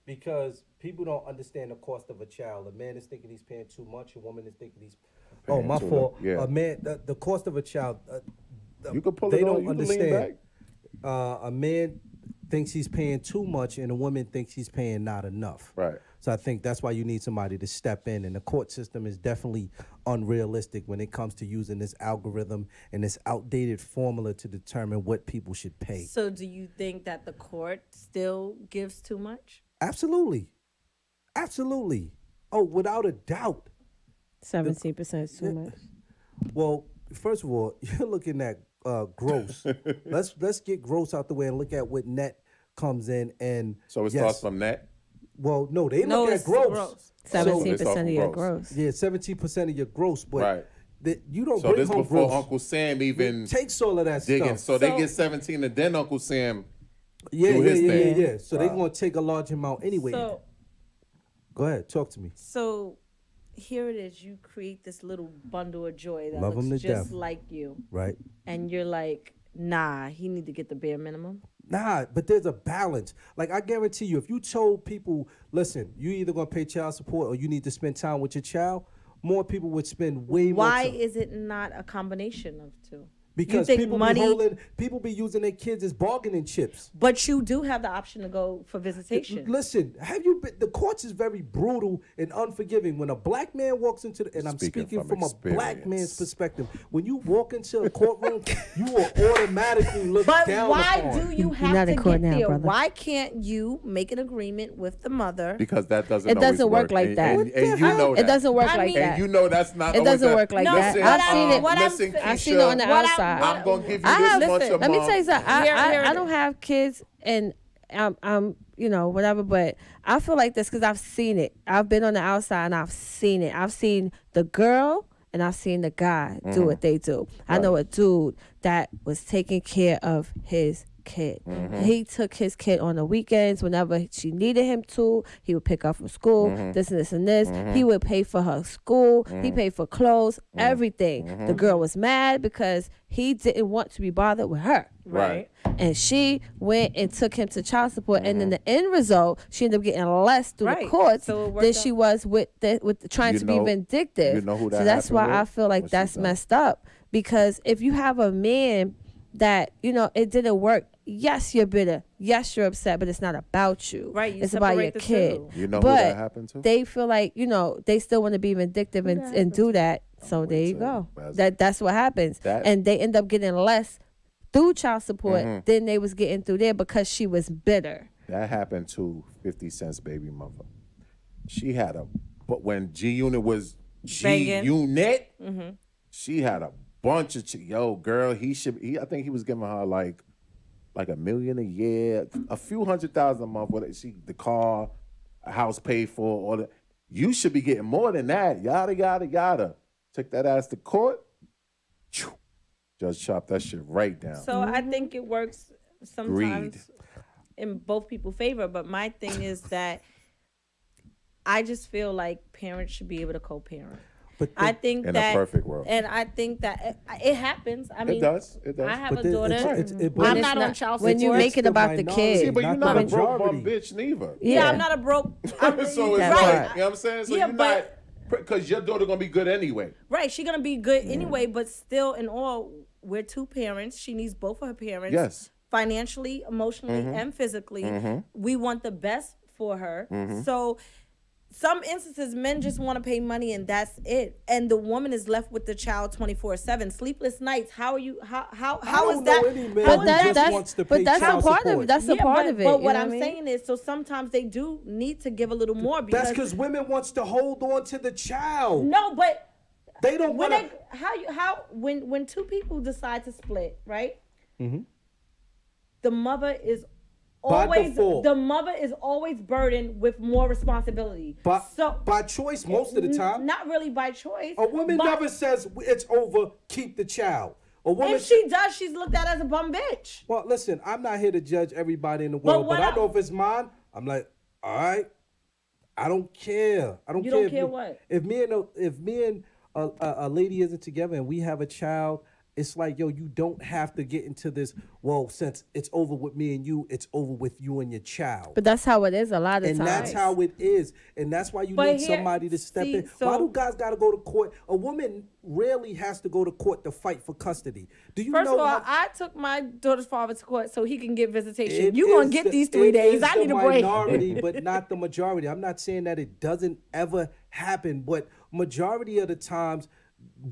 Because people don't understand the cost of a child. A man is thinking he's paying too much. A woman is thinking he's. Paying Oh, my too fault. little. Yeah. A man, the cost of a child. You can pull they it on. don't You can lean understand. back. A man thinks he's paying too much, and a woman thinks he's paying not enough. Right. So I think that's why you need somebody to step in, and the court system is definitely unrealistic when it comes to using this algorithm and this outdated formula to determine what people should pay. So do you think that the court still gives too much? Absolutely. Absolutely. Oh, without a doubt. 17% is too much. Well, first of all, you're looking at gross. let's get gross out the way and look at what net comes in. And So it yes, starts from that. Well, no, they No, look it's at gross. gross. 17% of your gross. gross. Yeah, 17% of your gross, but Right. you don't So bring this home before gross. Uncle Sam even It takes all of that digging. stuff. So they So- get 17, and then Uncle Sam. Yeah, do yeah, his yeah, yeah, thing. yeah. So they're gonna take a large amount anyway. So Go ahead, talk to me. so here it is. You create this little bundle of joy that Love 'em looks to just death. like you, Right? and you're like, nah, he need to get the bare minimum. Nah, but there's a balance. Like I guarantee you, if you told people, listen, you either gonna pay child support or you need to spend time with your child, more people would spend way more Why time. is it not a combination of two? Because think people money- people be using their kids as bargaining chips. But you do have the option to go for visitation. Listen, have you been? The courts is very brutal and unforgiving. When a black man walks into the, and I'm Speaking speaking from from a black experience. man's perspective, when you walk into a courtroom, you will automatically look But down why upon. do you have not to in court get now, there? brother. Why can't you make an agreement with the mother? Because that doesn't. It always doesn't work like and, that. And you know that. It doesn't work I like mean- that. And you know that's not. It always doesn't that. work like No, that. Listen, I've seen it. what I'm listen, saying- I've seen it on the Keisha, What outside. I'm gonna give you I have. this much a Let me month. tell you something. Here it I is. don't have kids, and I'm whatever. But I feel like this because I've seen it. I've been on the outside and I've seen it. I've seen the girl and I've seen the guy do what they do. I know a dude that was taking care of his kid. He took his kid on the weekends whenever she needed him to. He would pick up from school, this and this and this. He would pay for her school. He paid for clothes, everything. The girl was mad because he didn't want to be bothered with her. Right. And she went and took him to child support, and then the end result, she ended up getting less through Right. the courts So it worked than out. she was with trying You to know- be vindictive. you know who that so that's why happened I with? feel like What she that's done. messed up. Because if you have a man that it didn't work, yes, you're bitter, yes, you're upset, but it's not about you. Right, you it's about your separate the kid. two. You know who but that happened to? they feel like they still want to be vindictive and do that. So there you go. That's what happens, That- and they end up getting less through child support than they was getting through there because she was bitter. That happened to 50 Cent's baby mother. She had but when G Unit was G Banging. Unit, she had a bunch of yo girl. I think he was giving her like $1 million a year, a few $100,000 a month. The car, a house paid for, all that. You should be getting more than that. Yada yada yada. Took that ass to court. Choo. Judge chopped that shit right down. So I think it works sometimes in both people's favor. But my thing is that I just feel like parents should be able to co-parent. But I think In a that perfect world. and I think that it happens. I mean, It does. I have But a the- daughter. but I'm it's not on child when you support. make it the about the minority. kid. See, but you're Not not the a broke bum majority. bitch neither. Yeah, I'm not a broke. So it's That like, part. you know what I'm saying? So Yeah, you're but- not, because your daughter gonna be good anyway. Right, she's gonna be good anyway, but still, in all, we're two parents. She needs both of her parents. Yes. Financially, emotionally, and physically. We want the best for her. So, some instances, men just want to pay money and that's it, and the woman is left with the child 24/7. Sleepless nights. How are you? How don't is that? know any man how who is just that? wants to but pay that's a child part of support. it. That's a Yeah, part but, of it. but what you know I'm I mean? saying is, so sometimes they do need to give a little more because That's because women wants to hold on to the child. no, but They don't when want they when two people decide to split, right? The mother is By always default. the mother is always burdened with more responsibility. by choice most of the time. not really by choice. A woman but never says it's over, keep the child. A woman if she does, she's looked at as a bum bitch. Well, listen, I'm not here to judge everybody in the But world, what but I I- know if it's mine, I'm like, all right, I don't care. I don't You care. don't if care me- what? If me and a lady isn't together and we have a child, it's like, yo, you don't have to get into this, well, since it's over with me and you, it's over with you and your child. But that's how it is a lot of And times. that's how it is. And that's why you But need here- somebody to step see, in. so- Why do guys got to go to court? A woman rarely has to go to court to fight for custody. Do you First know of all, how- I took my daughter's father to court so he can get visitation. It You gonna is get the- these 3 it days? is I need the a break. minority, but not the majority. I'm not saying that it doesn't ever happen, but majority of the times,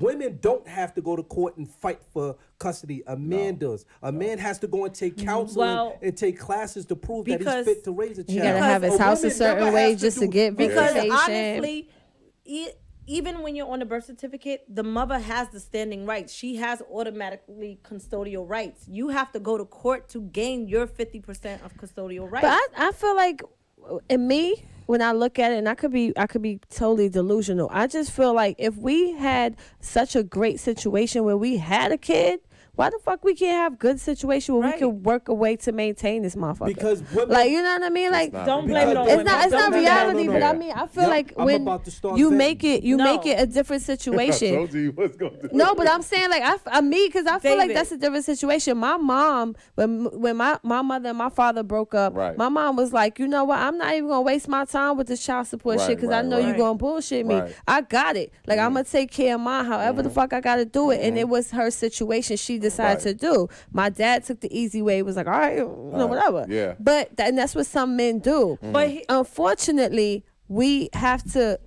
women don't have to go to court and fight for custody. A man does. A man has to go and take counseling Well, and take classes to prove that he's because fit to raise a child. He gotta have his A house a woman certain never way has just to do- get Because visitation. honestly, even when you're on the birth certificate, the mother has the standing rights. She has automatically custodial rights. You have to go to court to gain your 50% of custodial rights. But I feel like in me, when I look at it, and I could be totally delusional. I just feel like if we had such a great situation where we had a kid, why the fuck we can't have good situation where Right. we can work a way to maintain this motherfucker? Because women, like, you know what I mean? Like, not Don't reality. blame it on Because- women. it's not Don't- reality, no, but no. I mean, I feel Yep, like I'm when about to start you venting. make it No. a different I situation. told you what's going to No, but I'm saying like I me because I feel like David. that's a different situation. My mom, when my mother and my father broke up, Right. my mom was like, you know what, I'm not even gonna waste my time with this child support shit Right, because I right, know you're right. gonna bullshit me. Right. I got it. Like I'm gonna take care of mine, however the fuck I gotta do it. And it was her situation. She decided to do. My dad took the easy way. It was like, all right, you know, whatever. Yeah. But and that's what some men do. But he- Unfortunately, we have to.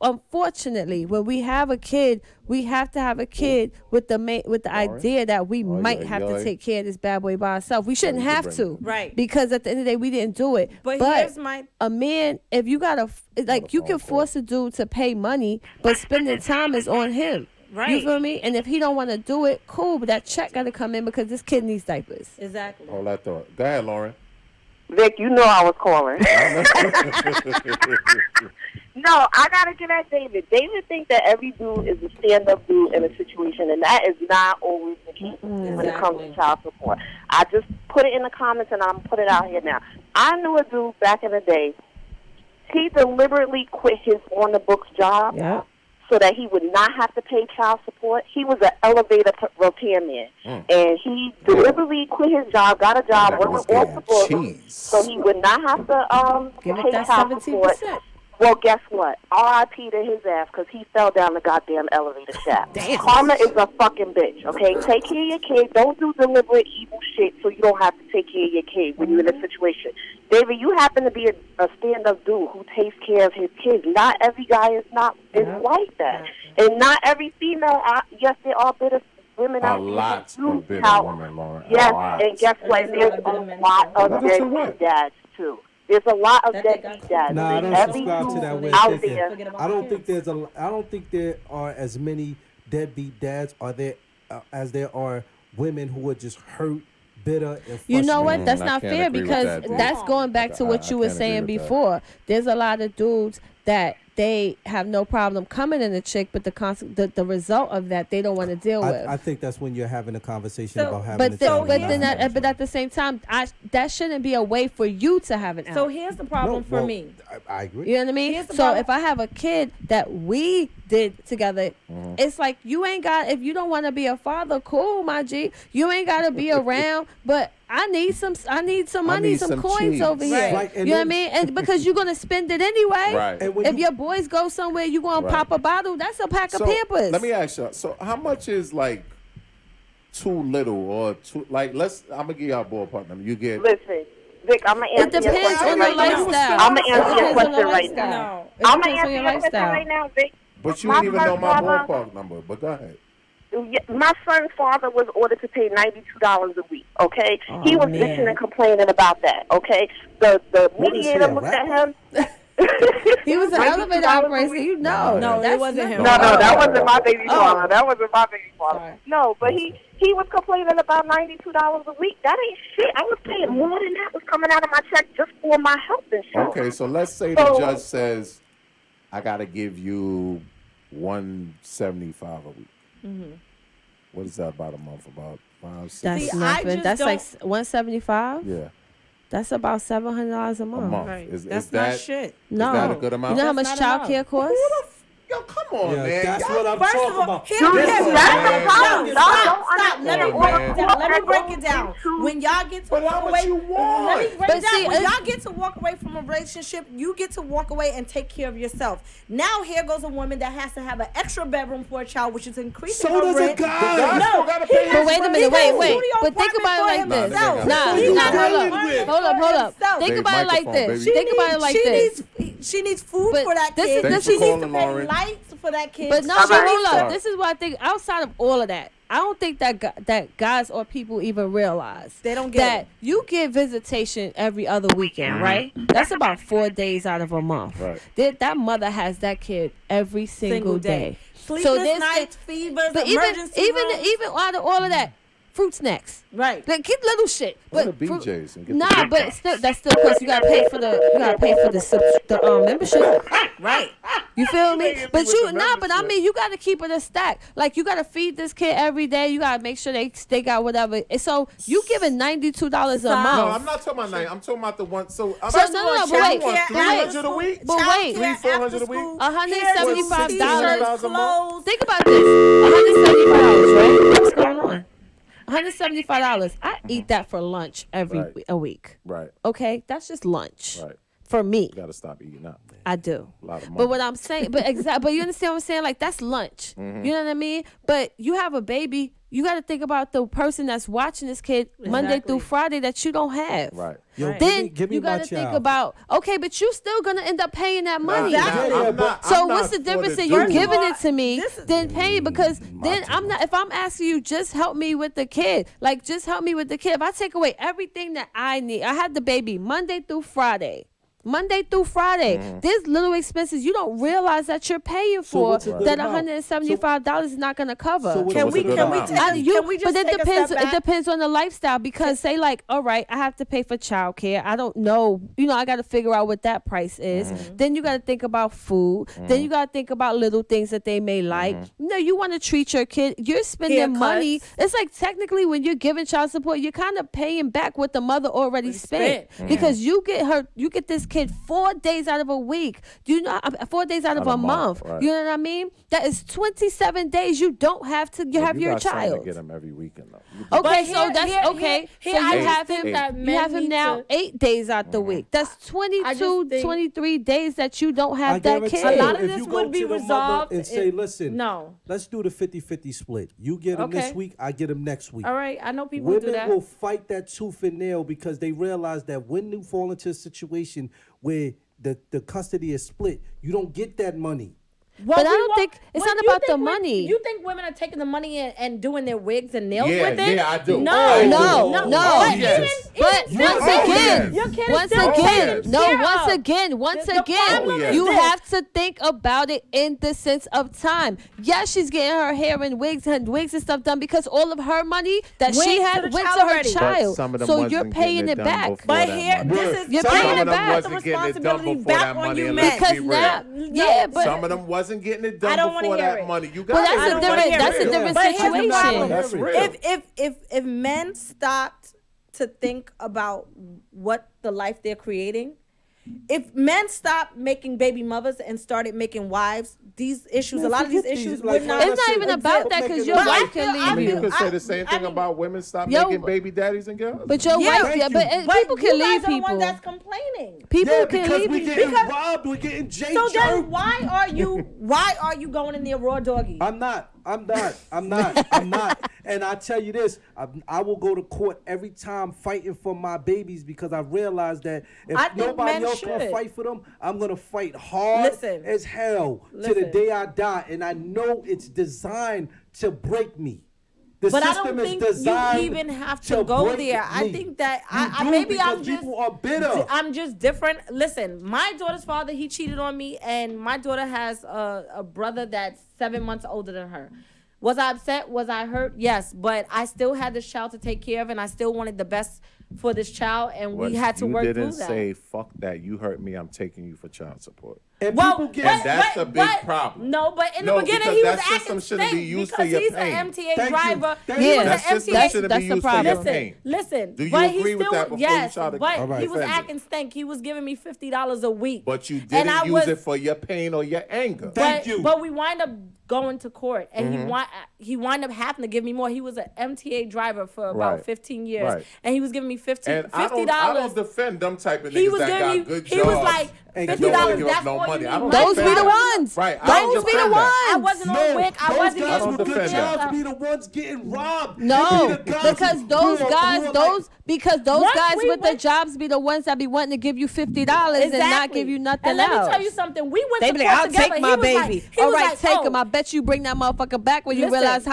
Unfortunately, when we have a kid, we have to have a kid with the idea that we might have to take care of this bad boy by ourselves. We shouldn't have to, Right. Because at the end of the day, we didn't do it. But here's my- a man. If you got like, you can force a dude to pay money, but spending time is on him. You Right. feel me? And if he don't want to do it, cool. But that check got to come in because this kid needs diapers. Exactly. Hold that thought. Go ahead, Lauren. Vic, you know I was calling. No, I gotta get at David. David thinks that every dude is a stand-up dude in a situation, and that is not always the case when it comes to child support. I just put it in the comments, and I'm gonna put it out here now. I knew a dude back in the day. He deliberately quit his on-the-books job Yeah. so that he would not have to pay child support. He was an elevator repairman, and he deliberately quit his job, got a job That working was off damn the books, cheese. so he would not have to Give it pay that child 17%. support. Well, guess what? R.I.P. to his ass because he fell down the goddamn elevator shaft. Karma is a fucking bitch, okay? Take care of your kid. Don't do deliberate evil shit so you don't have to take care of your kid when you're in a situation. David, you happen to be a stand-up dude who takes care of his kids. Not every guy is like that. And not every female, yes, there are bitter women A out there lot who of bitter tout. women, Lauren. A Yes, lot. and guess what? There's a lot of Look at your what? deadbeat dads, too. There's a lot of That they got deadbeat dads. No, I don't Every subscribe to dude that way of out thinking. there. I don't think I don't think there are as many deadbeat dads as there are women who are just hurt, bitter, and You know what? frustrated. That's I not can't fair agree with because that, dude. that's going back to what I you were can't agree saying with that. before. There's a lot of dudes that they have no problem coming in a chick, but the result of that they don't want to deal with. I think that's when you're having a conversation So- about having but a the, child. but then but at the same time, that shouldn't be a way for you to have an out. So here's the problem for me. I agree. You know what I mean? Here's the So problem. if I have a kid that we did together, it's like you ain't got. If you don't want to be a father, cool, my G. You ain't got to be around. But I need some money, need some some coins cheese. over here. Right, and You know what I then- mean? And because you're gonna spend it anyway. Right. And when If you- your boys go somewhere, you gonna Right. pop a bottle. That's a pack So of Pampers. let me ask you. So how much is like too little or too like? I'm gonna give y'all a ballpark number. You get Listen, Vic, I'm going to It answer your depends question on the right now. lifestyle. I'm going to It answer your depends on the question right lifestyle. now. No. It I'm going depends to on answer your your question lifestyle. right now, Vic. but you My don't even know my first father- ballpark number. But go ahead. My son's father was ordered to pay $92 a week, okay? Oh, he was man. bitching and complaining about that, okay? The What is he, mediator a looked at rapper? him. He was an $92 elevator a operator. week. You know. No, That's it wasn't him. No, that wasn't my baby Oh. father. That wasn't my baby father. Sorry. No, but he was complaining about $92 a week. That ain't shit. I was paying more than that was coming out of my check just for my health insurance. Okay, so let's say the So- judge says, I gotta give you $175 a week. What is that about a month? About 5, 6? That's See, I nothing. just That's like don't- 175. Yeah, That's about $700 a a month. month. Right. Is That's that not shit. No, that a good amount? You know how That's much not child enough. care costs? Yo, come on, Yeah, man. that's Y'all- what I'm First talking of all, about. here, Dude, here, that's stop, the problem. stop. Let me Hey, break man. it down. Let me break it That's down. all When y'all get to But how walk much away, you want? let me break But it down. see, When it's- y'all get to walk away from a relationship, you get to walk away and take care of yourself. Now here goes a woman that has to have an extra bedroom for a child, which is increasing So her does a rent. The guy. guy No, still gotta he pay has But wait a to- minute, he wait, has wait. studio But think apartment about it for like this. himself. Nah, He What got you an dealing apartment with? Hold up, for hold up. himself. Think Dave, about it like microphone, this. baby. Think about it like this. She needs food But for that this kid. is- this She is- needs Thanks to for pay calling, Lauren. lights for that kid. But no, She but needs hold to- up. This is what I think. Outside of all of that, I don't think that guys or people even realize They don't get that it. you get visitation every other weekend, right? That's about 4 days out of a month. Right. That mother has that kid every single day. Sleepless there's nights, fevers, But even emergency rooms. even out of all of that, fruit snacks. Right. Like get little shit. Go But to BJ's and get the nah, big but box. still, that's still plus you gotta pay for the membership. Right. You feel me? ain't But with you the nah, but I membership. mean you gotta keep it a stack. Like you gotta feed this kid every day. You gotta make sure they got whatever. And so you giving $92 a Stop. No, month. I'm not talking about 90. I'm talking about the one. So, I'm So, no, but wait, want but 300 a week. But wait. 300-400 a week? $175. Clothes. Think about this. $175, right? What's going on? $175. I eat that for lunch every Right. a week. Right, Okay, that's just lunch right. for me. You gotta stop eating out. I do. A lot of money. But what I'm saying, but you understand what I'm saying? Like that's lunch. Mm-hmm. You know what I mean? But you have a baby, you got to think about the person that's watching this kid Monday Exactly. through Friday that you don't have. Right. Yo, Right. Then give me you my got to think child. about okay, but you still gonna end up paying that money. Exactly. I'm not- So I'm what's not the for difference the in you dude. giving it to me This is- than paying? Because then I'm not. If I'm asking you, just help me with the kid. Like just help me with the kid. If I take away everything that I need, I had the baby Monday through Friday. Monday through Friday. There's little expenses you don't realize that you're paying So for what's a good that amount? $175 is not gonna cover. So what- Can what's we a good can we amount? take can we just but it take depends. a step It back? depends on the lifestyle because say like, all right, I have to pay for childcare. I don't know. You know, I got to figure out what that price is. Then you got to think about food. Then you got to think about little things that they may like. You know, you want to treat your kid. You're spending money. Haircuts. It's like technically when you're giving child support, you're kind of paying back what the mother already spent because you get this kid 4 days out of a week. Do you know 4 days out of a month? right. You know what I mean? That is 27 days you don't have to have You your got something to child. get him every weekend though. You Okay, But so here- that's here- okay. here So I you just have think him. that You men have him need now to- 8 days out the week. That's 22, think- 23 days that you don't have I that guarantee kid. A lot of if this you go would be to the mother resolved and say, if- listen, No. let's do the 50-50 split. You get him this Okay. week, I get him next week. All right, I know people do Women that. will fight that tooth and nail because they realize that when you fall into a situation where the custody is split, you don't get that money. Well, But I we don't want- think- it's well, not you about the think money. You think women are taking the money and doing their wigs and nails Yeah, with it? yeah, I do. No, I do. No, no. no. But Yes. But even once Oh, again, yes. Your kid is once still again, taken no, care once of. again, once The again, problem is you this. have to think about it in the sense of time. Yes, she's getting her hair and wigs and stuff done because all of her money that Went she to had the went child to her already. But child. some of them So wasn't you're getting paying it it done back. before But that here, money. this is You're some paying of it them back. put the Wasn't getting it done responsibility before back that on money you and men. let's Because be now, real. yeah, but Some of them wasn't getting it I done don't wanna before hear that it. money. You But got that's it. a I don't wanna different- hear that's a it. different But here's the situation. problem. That's real. If men stopped to think about what the life they're creating, if men stopped making baby mothers and started making wives, these issues, a lot of these forget these, issues like, would not. It's not even about that because your But I wife can feel- I leave mean, you you. could say the same thing about women stop Yo, making baby daddies and girls. But your Yeah, wife, thank yeah, you. but But people can you guys leave are the one people. that's complaining. People Yeah, can because leave we're people. getting robbed, we're getting Jay So jerked. then why are you going in there raw doggy? I'm not. And I tell you this, I will go to court every time fighting for my babies because I realize that if I think nobody men else gonna should. fight for them, I'm gonna fight hard Listen. as hell to the Listen. day I die. And I know it's designed to break me. The But I system don't is think you designed even have to go break there. I me. think that You I do maybe I'm because just people are bitter. I'm just different. Listen, my daughter's father, he cheated on me, and my daughter has a brother that's 7 months older than her. Was I upset? Was I hurt? Yes, but I still had this child to take care of, and I still wanted the best for this child, and What we had to work you through didn't that. say, fuck that, you hurt me, I'm taking you for child support. And Well, people get And that's a big problem. No, but in No, the beginning because he that was system acting shouldn't be stink used for because your he's pain. an MTA Thank you. driver. Thank He you. was That an system MTA. shouldn't That's be the used for your problem. pain. Listen. Do you but he agree with still, that before you yes, try to but All right. he was defend it? acting stink. He was giving me $50 a week. But you And didn't I use was- it for your pain or your anger. Thank you. But we wind up going to court, and Mm-hmm. he wind up having to give me more. He was an MTA driver for about Right. 15 years, Right. and he was giving me $50. And I don't defend them type of He niggas was that giving got me. good He jobs. was like and that $50. don't wanna give up That's no all money. you I don't need. Those defend be the that. ones. Right. I Those don't be the defend that. I ones. wasn't on WIC. I those wasn't guys don't with good defend that. jobs be the ones getting robbed. No, They be the guys because who those are guys, like- because those Once guys we with the went- jobs be the ones that be wanting to give you $50 and not give you nothing And let else. me tell you something. We went They to be court like, I'll together. take my He was like- baby. he All was right, like, take oh. him. I bet you bring that motherfucker back when you Listen. realize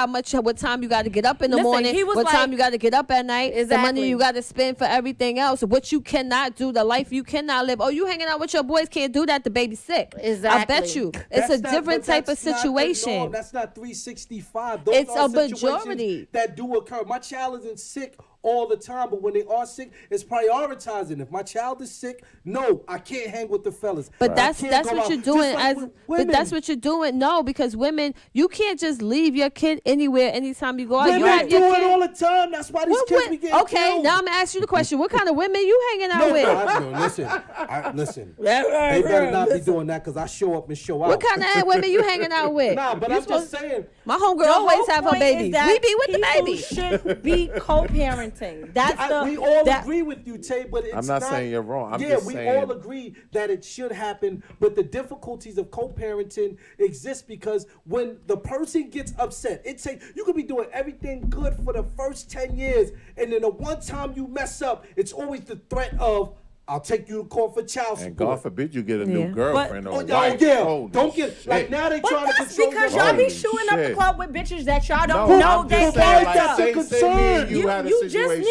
what time you got to get up in the Listen, morning, he was what like- time you got to get up at night, the Exactly. money you got to spend for everything else, what you cannot do, the life you cannot live. Oh, you hanging out with your boys can't do that. The baby's sick. Exactly. I bet you. It's That's a not- different but type of that's not the situation. norm. That's not 365. Those It's are a situations majority. that do occur. My child isn't sick all the time, but when they are sick, it's prioritizing. If my child is sick, no, I can't hang with the fellas. But I that's can't that's go what out. you're Just doing like as with but that's women. what you're doing. No, because women, you can't just leave your kid anywhere anytime you go out. You Women have do your it kid. all the time. That's why these What kids wo- be getting okay, killed. now I'm gonna ask you the question: what kind of women you hanging out with? Listen. They better not be doing that because I show up and show out. What kind of women you hanging out with? Nah, but You I'm just supposed- saying. My homegirl The always whole have her point baby. is that We be with the people baby. should be co-parenting. That's the. We all that- agree with you, Tay, but it's I'm not saying you're wrong. I'm yeah, just we saying- all agree that it should happen, but the difficulties of co-parenting exist because when the person gets upset, you could be doing everything good for the first 10 years, and then the one time you mess up, it's always the threat of, I'll take you to court for child support. And God forbid you get a Yeah. new girlfriend But- or Oh, wife. yeah. Holy Don't get shit. like now they But trying to that's control because your y'all be Holy shooting up the shit. club with bitches that y'all don't No, know I'm they just saying, character. like, say me and you had a You just situation.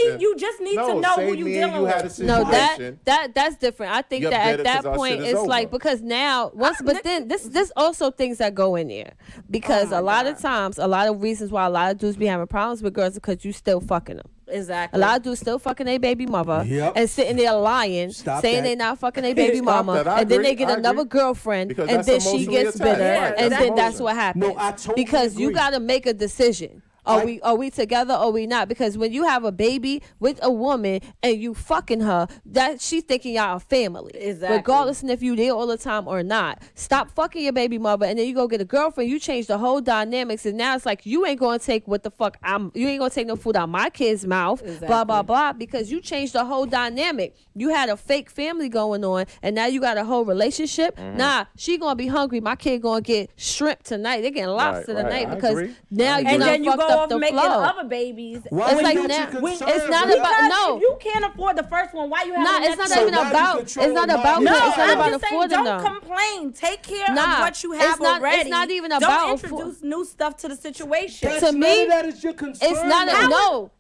need No, to know say who you me and dealing you had a with. situation. No, that's different. I think You're that better at that 'cause our point shit is it's like over. because now but then this also things that go in there because a lot of times a lot of reasons why a lot of dudes be having problems with girls is because you still fucking them. Exactly. A lot of dudes still fucking their baby mother Yep. and sitting there lying, Stop saying that. they not fucking their baby Stop mama, that. I and then agree. they get I another agree. girlfriend, Because and that's then she emotionally gets attached. bitter, Yeah, and that's then that's emotion. what happens. No, I totally because you agree. got to make a decision. Are we together or we not? Because when you have a baby with a woman and you fucking her, that she's thinking y'all a family. Exactly. Regardless of if you there all the time or not. Stop fucking your baby mother and then you go get a girlfriend. You change the whole dynamics and now it's like you ain't gonna take what the fuck you ain't gonna take no food out my kid's mouth. Blah blah blah. Because you changed the whole dynamic. You had a fake family going on and now you got a whole relationship. Nah, she gonna be hungry. My kid gonna get shrimp tonight. They getting lobster right. tonight I because agree. now I you agree. And done then you fucked go up off the making flow. other babies. Why It's we like get now- you concerned it's not with about- that? no. If you can't afford the first one, why you have Nah, the it's next not one? even So now you about. It's controlling not my about. life. No, It's not I'm about just saying, affording don't them. complain. Take care Nah, of what you it's have not- it's already. not even Don't about introduce new stuff to the situation. That's To none me, of that is your concern. It's not now.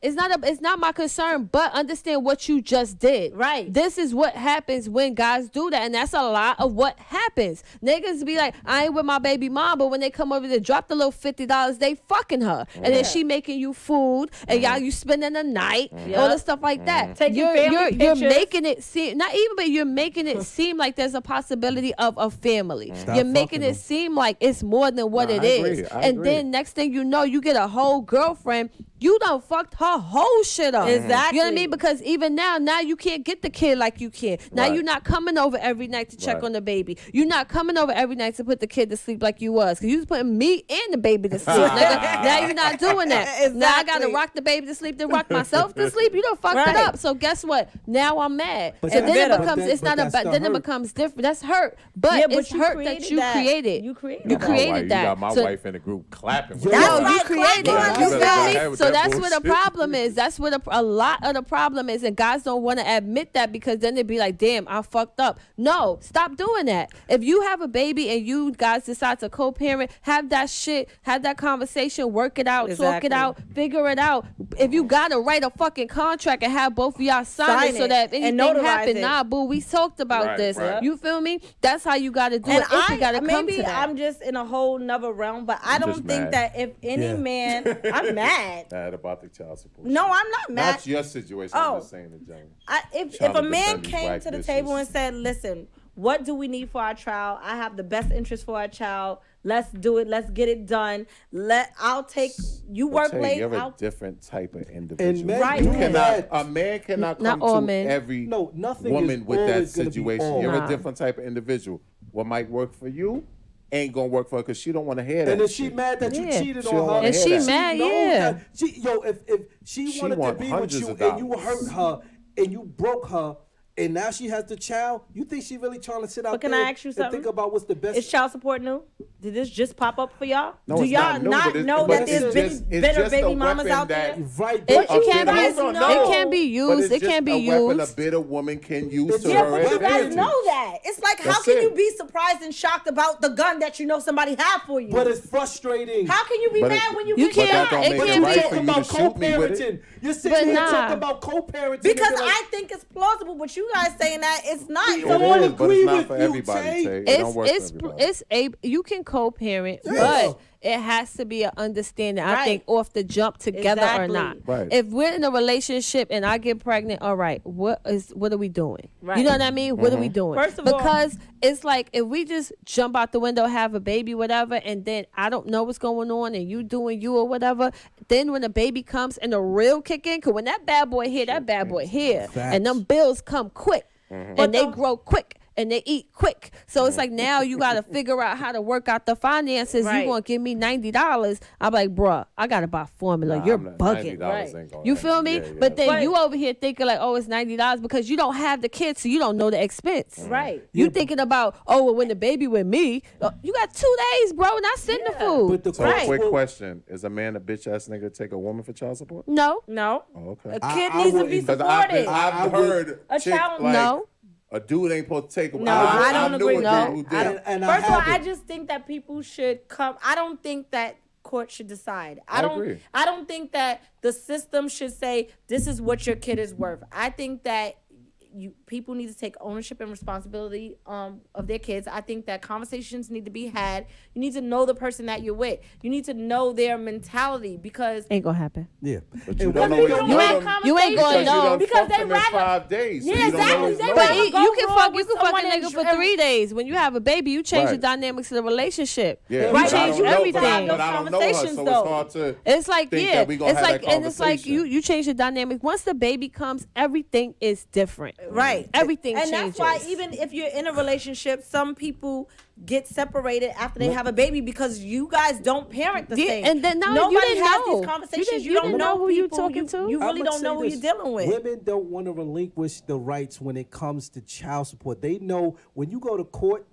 it's not my concern, but understand what you just did. Right. This is what happens when guys do that, and that's a lot of what happens. Niggas be like, I ain't with my baby mom, but when they come over to drop the little $50, they fucking her. And then she making you food, and y'all you spending the night, all the stuff like that. Taking You're family you're pictures. making it seem not even, but you're making it seem like there's a possibility of a family. Stop You're making fucking it them. seem like it's more than what No, it I is. agree. I And agree. then next thing you know, you get a whole girlfriend. You done fucked her whole shit up. Exactly. You know what I mean? Because even now you can't get the kid like you can. Now Right. you're not coming over every night to check Right. on the baby. You're not coming over every night to put the kid to sleep like you was. Because you was putting me and the baby to sleep. Nigga. Now you're not doing that. Now I got to Exactly. rock the baby to sleep, then rock myself to sleep. You done fucked it Right. up. So guess what? Now I'm mad. But And that's then it bitter. becomes, But it's that- not but about, that's then the it hurt. becomes different. That's hurt. But Yeah, but it's you hurt that created you that. created. You created You that. created You that. got my So- wife in the group clapping. with That's her. No, right, you created clap it. on You you, feel better me? go ahead with So that that's where the bullshit. problem is. That's where a lot of the problem is, and guys don't want to admit that because then they'd be like, "Damn, I fucked up." No, stop doing that. If you have a baby and you guys decide to co-parent, have that shit, have that conversation, work it out, talk Exactly. it out, figure it out. If you gotta write a fucking contract and have both of y'all sign Sign it so it that if and anything notarize happen, it. nah, boo, we talked about Right, this. right. You feel me? That's how you gotta do And it. If you gotta come maybe to that. I'm just in a whole nother realm, but I don't just think mad. that if any Yeah. man, I'm mad. mad about the child support. No, shit. I'm not mad. Not your situation. Oh. I'm just saying in general. If Trying a to man defend these came whack to the bitches. table and said, "Listen, what do we need for our child? I have the best interest for our child. Let's do it. Let's get it done. I'll take you work Tay, late. You're a I'll different type of individual. men Right. You do cannot. that. A man cannot Not come all to men. every No, nothing woman is with that always gonna be situation. all. You're Nah. a different type of individual. What might work for you ain't gonna work for her because she don't want to hear that. And if she shit. mad that you Yeah. cheated She on don't her, wanna And hear she that. mad, knows yeah. that if she She wanted to want be with hundreds you of and you dollars. hurt her and you broke her and now she has the child, you think she really trying to sit out But can there I ask you and something? think about what's the best? Is child support new? Did this just pop up for y'all? No, Do it's y'all not new, but it's- know but that it's there's just- bitter it's just a baby mamas weapon out that- there? Right. It, but it can guys be. know. It can be But used. it's It can just be a weapon used. a bitter woman can use to Yeah, Yeah, her but you guys advantage. know that. It's like, how That's can you it. be surprised and shocked about the gun that you know somebody had for you? But it's frustrating. How can you be But mad it- when you You get But that can't- don't shot? it make But it can't you right be- for talking you to about shoot me with it. co-parenting. You're sitting But here nah. talking about co-parenting. Because and I think it's plausible, but you guys saying that it's not. We So don't what- It is, but agree it's not with for you, everybody, Tay. Tay. It don't work It's for everybody. you can co-parent, Yeah. but it has to be an understanding. I Right. think off the jump together or Exactly. not. Right. If we're in a relationship and I get pregnant, all right, what are we doing? Right. You know what I mean? What are we doing? First of all- because it's like if we just jump out the window, have a baby, whatever, and then I don't know what's going on, and you doing you or whatever. Then when the baby comes and the real kick in, cause when that bad boy here, that bad boy here, Facts. and them bills come quick, and they grow quick. And they eat quick. So it's like now you got to figure out how to work out the finances. Right. You going to give me $90. I'm like, bruh, I got to buy formula. Nah, You're I'm not- bugging. $90 Right. ain't gonna You happen. feel me? Yeah, yeah. But then But- you over here thinking like, oh, it's $90 because you don't have the kids, so you don't know the expense. Right. You thinking about, oh, well, when the baby with me, you got 2 days, bro, not sending the food. But the So Right. quick question. Is a man a bitch ass nigga to take a woman for child support? No, No. Oh, okay. A kid I needs to be wouldn't- Because supported. I've I would- heard A chick, child- like, No. a dude ain't supposed to take a No, I don't knew agree. a dude No. who I did. don't- And First of all, I haven't. just think that people should come. I don't think that court should decide. I agree. I don't think that the system should say this is what your kid is worth. I think that people need to take ownership and responsibility of their kids. I think that conversations need to be had. You need to know the person that you're with. You need to know their mentality because ain't going to happen. Yeah. But you And don't women know you what don't You have ain't- conversations. you ain't gonna because you know. done Because fucked they him in rather 5 days. so Yeah, you don't know exactly. his They love. But rather you go can wrong fuck you with can fuck a someone nigga and for tr- 3 days. When you have a baby, you change the Right. dynamics of the relationship. Yeah, You but Right, I change don't know, everything. But I don't know her, Conversations, so though. it's hard to. It's like think yeah, that we gonna it's have like that and it's like conversation. you change the dynamic. Once the baby comes, everything is different. Right. Everything And changes. that's why even if you're in a relationship, some people get separated after they have a baby because you guys don't parent the Yeah, same. and then now you nobody didn't has know. these conversations. You You, didn't don't know know who you people. talking to. You really I'ma don't know say who you're this. dealing with. Women don't want to relinquish the rights when it comes to child support. They know when you go to court,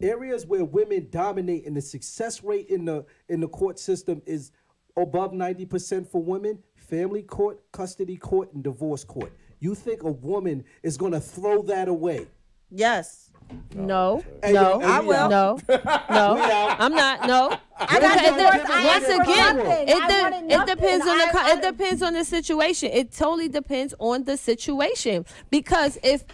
areas where women dominate and the success rate in the court system is above 90% for women, family court, custody court, and divorce court. You think a woman is going to throw that away? Yes. no, Hey, no, yo, I will. no, I'm not. No, I got Because divorced. I once asked for again, nothing. it, I wanted it depends nothing. on the I- it depends on the situation. It totally depends on the situation. Because if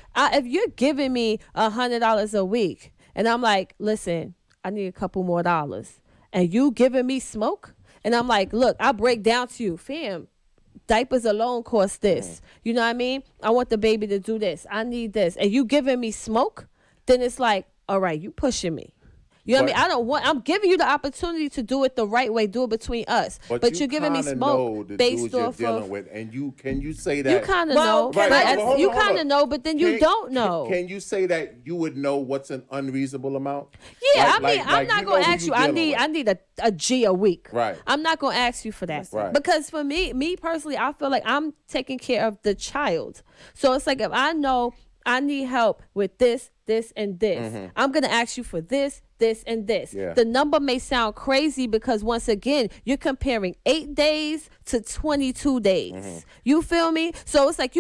you're giving me $100 a week and I'm like, listen, I need a couple more dollars, and you giving me smoke, and I'm like, look, I break down to you, fam. Diapers alone cost this. You know what I mean? I want the baby to do this. I need this. And you giving me smoke, then it's like, all right, you pushing me. You know what I mean? I'm giving you the opportunity to do it the right way, do it between us. But you're giving me kinda smoke know the based dudes you're off dealing of. with, and can you say that? You kind of Well, know, can but I- hold you on, hold kind of on. know, but then you don't know. Can you say that you would know what's an unreasonable amount? Yeah, Like- I'm like not you gonna know who ask you. you I dealing need with. a G a week. Right. I'm not gonna ask you for that. Right. Because for me personally, I feel like I'm taking care of the child. So it's like if I know I need help with this, and this, I'm gonna ask you for this, and this. Yeah. The number may sound crazy because once again, you're comparing 8 days to 22 days. You feel me? So it's like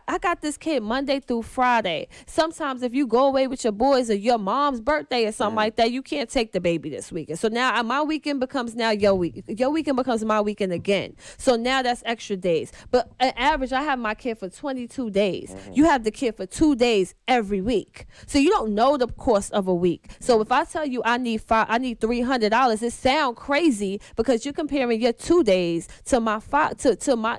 I got this kid Monday through Friday. Sometimes if you go away with your boys or your mom's birthday or something like that, you can't take the baby this weekend. So now my weekend becomes now your week. Your weekend becomes my weekend again. So now that's extra days. But on average, I have my kid for 22 days. You have the kid for 2 days every week. So you don't know the course of a week. So if I tell you I need $300, it sound crazy because you're comparing your 2 days to my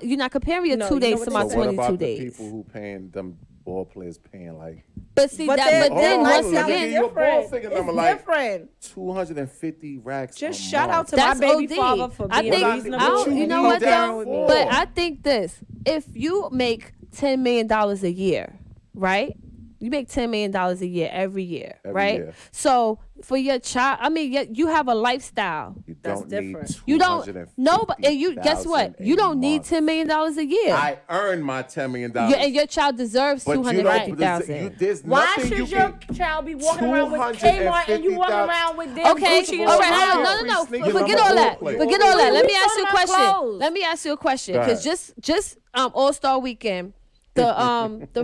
you're not comparing your No, 2 you know days what to they my But say? what 22 about the days. people who paying them ball players paying like But see But that, then- but then Hold on, once hold on, let me again, give you a ball figure number It's like different. 250 racks. Just a shout out month. to my that's baby OD. father for I being think reasonable. I don't, you know what though? for? But I think this: if you make $10 million a year, right? You make $10 million a year every year, Every right? year. So for your child, I mean, you have a lifestyle. You That's don't different. need You don't no, but and you guess what? You don't need $10 million a year. I earned my $10 million. And your child deserves But you don't- $250,000. There's Why nothing should you your can. child be walking around with Kmart and you walking 250,000 around with damn Okay, Gucci and all right, Chanel? no. Free sneakers, Forget I'm a all that. role player. Forget all that. Let me We ask you a talking about question. clothes. Let me ask you a question. Go Because ahead. just All Star Weekend, the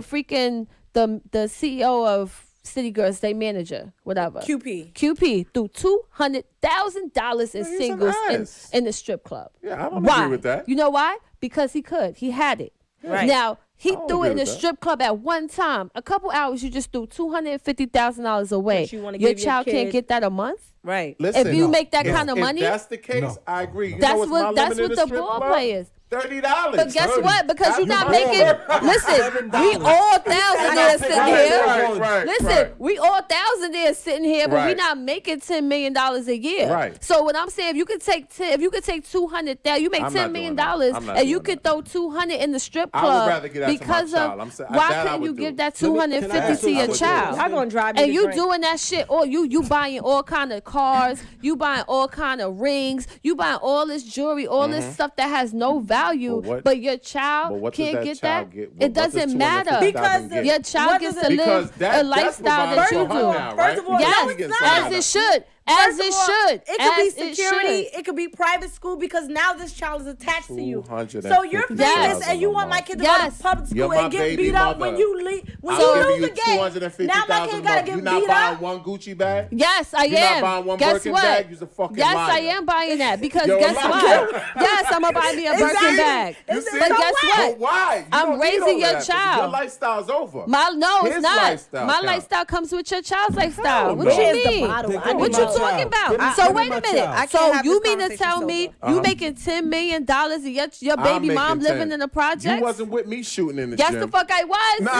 freaking the CEO of City Girls, they manager, whatever. QP threw $200,000 in he's an singles ass. in the strip club. Yeah, I don't Why? agree with that. You know why? Because he could. He had it. Right. Now, he don't threw agree it in a with that. strip club at one time. A couple hours, you just threw $250,000 away. But you wanna Your give your child can't kid- get that a month? Right. Listen, If you make that if- kind of money, if that's the case, No. I agree. You That's know what's what- my that's limit in what the the strip ball club? players- $30. But guess what? Because you're not That's making. more. Listen, we all thousandaires sitting Right, here. right, Listen, right. we all thousandaires sitting here, but we Right. not making $10 million a year. Right. So what I'm saying, if you could take 200,000, you make I'm $10 not million, doing that. I'm not and you doing could throw 200 in the strip I would club rather give that to my because child. of that why I couldn't would you do. give that Let me- can I 250 ask to you your something? child? Y'all gonna drive me And to you drink. doing that shit, or you buying all kind of cars, you buying all kind of rings, you buying all this jewelry, all this stuff that has no value, But what- but your child but what does can't that get child that. get? It What does doesn't matter. 250,000 Because get? Your child What gets does to it- live Because a lifestyle providing that for you her do. now, First right? of all, You no, gotta it's get not. some of As that. it should. As First it of all, should. It could As be it security. should. It could be private school because now this child is attached to you. 250,000 So you're famous and you a want my month. kid to Yes. go to public You're school my and get baby beat up mother. when you leave. When I'm you giving lose you the game. Now my 250,000 kid a gotta month. get You're not beat buying up. one Gucci bag. Yes, I You're am. not buying one Guess Birkin what? bag. You's a fucking yes, liar. I am buying that because You're a guess liar. what? Yes, I'm gonna buy me a Birkin Exactly. bag. You It's- see? But guess so what? But why? You I'm don't need raising all of your that. child. Your lifestyle's over. It's His not. lifestyle My count. lifestyle comes with your child's lifestyle. Hell What no. you Where's the mean? bottle? Then I give me What need my you my- talking child. about? Give me- So give me wait my a minute. child. I can't So have you this mean to tell conversation me sober. you making $10 million and your I'm baby mom making living 10. in a project? You wasn't with me shooting in the Yes, gym. the fuck I was. Nah.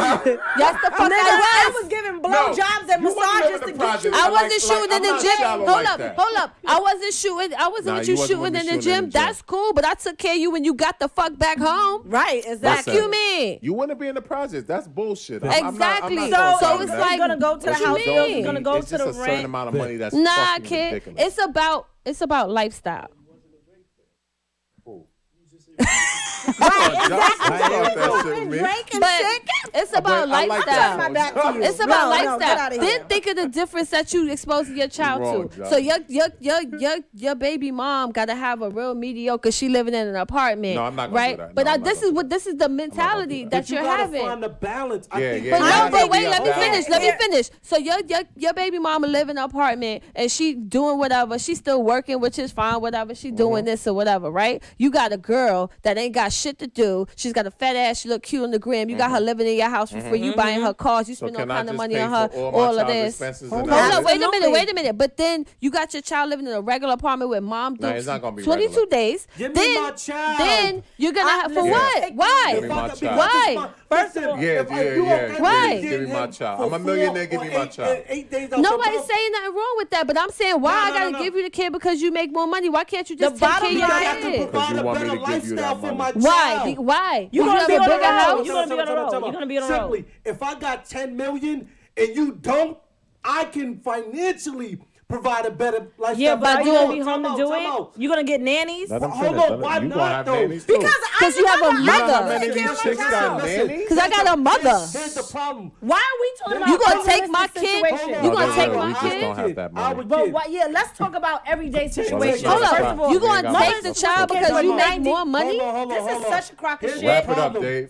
Yes, the fuck Nigga, I I was. was giving No, blowjobs and you wasn't massages living to the get project. you. I Like- wasn't like, shooting I'm in the not gym. shallow Hold like up, that. hold up. I wasn't shooting. I wasn't Nah, with you you wasn't shooting with me in the shooting in gym. the gym. That's cool, but I took care of you when you got the fuck back home. Right, Fuck exactly. you mean? You want to be in the project. That's bullshit. Exactly. I'm So, not So gonna it's do like- it's gonna go to the what you house mean? bills. It's gonna go it's to just the a certain rent. amount of money that's Nah, fucking kid. ridiculous. It's about lifestyle. Right, Johnson exactly. started that shit with me. Drake and But shit. it's about I like lifestyle. that My back to you. It's about No, no, get lifestyle. outta Then here. think of the difference that you exposing your child wrong, to. Josh. So your baby mom gotta have a real mediocre. She living in an apartment, No, I'm not gonna right? do that. But No, I'm not this gonna is do what this is the mentality that. that But you you're gotta having. find the balance. I Yeah, think yeah, But yeah. no, It but has to wait, be let a me balance. finish. Let me finish. So your baby mama live in an apartment and she doing whatever. She's still working, which is fine, whatever. She doing this or whatever, right? You got a girl that ain't got shit to do. She's got a fat ass. She look cute on the gram. You got her living in your house for free. You buying her cars. You So spend all can I kind of just money pay on her. for all my All of child's this. expenses Hold and on, everything? wait a minute. Absolutely. Wait a minute. But then you got your child living in a regular apartment with mom Nah, through it's not gonna be 22 regular. days. Give me then, my child. Then you're gonna have for listen, what? take- Why? Give me my child. Why? First of all, Yeah, if yeah, you yeah. okay Why? with Give me my him child. for I'm a millionaire, 4 give or me my 8 child. 8 days out Nobody's the month. saying nothing wrong with that, but I'm saying why I gotta no. give you the kid because you make more money. Why can't you The just take care bottom of your line- I have to kid? Because provide you a want me better to give you that lifestyle for money. my Why? child. Why? You Would gonna have be a on the bigger road. house? You gonna be on the road. You gonna be on the road. Simply, if I got 10 million and you don't, I can financially provide a better lifestyle. Yeah, but are you gonna be home to Time do out, time it? out. You gonna get nannies? Let them Hold finish. on, Let them- why you gonna not, have though? nannies too. Because Because you have a You know mother. how many of these chicks got nannies? Because I got a mother. Here's the problem. Why are we talking about You gonna unrealistic take my kid? situations? You No, gonna they take will. my We just kid? don't have that money. But what? Yeah, let's talk about everyday situations. Hold up. First of all, You We ain't gonna got take money. the child because you make more money? Hold on, This is such a crock of Here's shit. Wrap the it up, problem. Dave.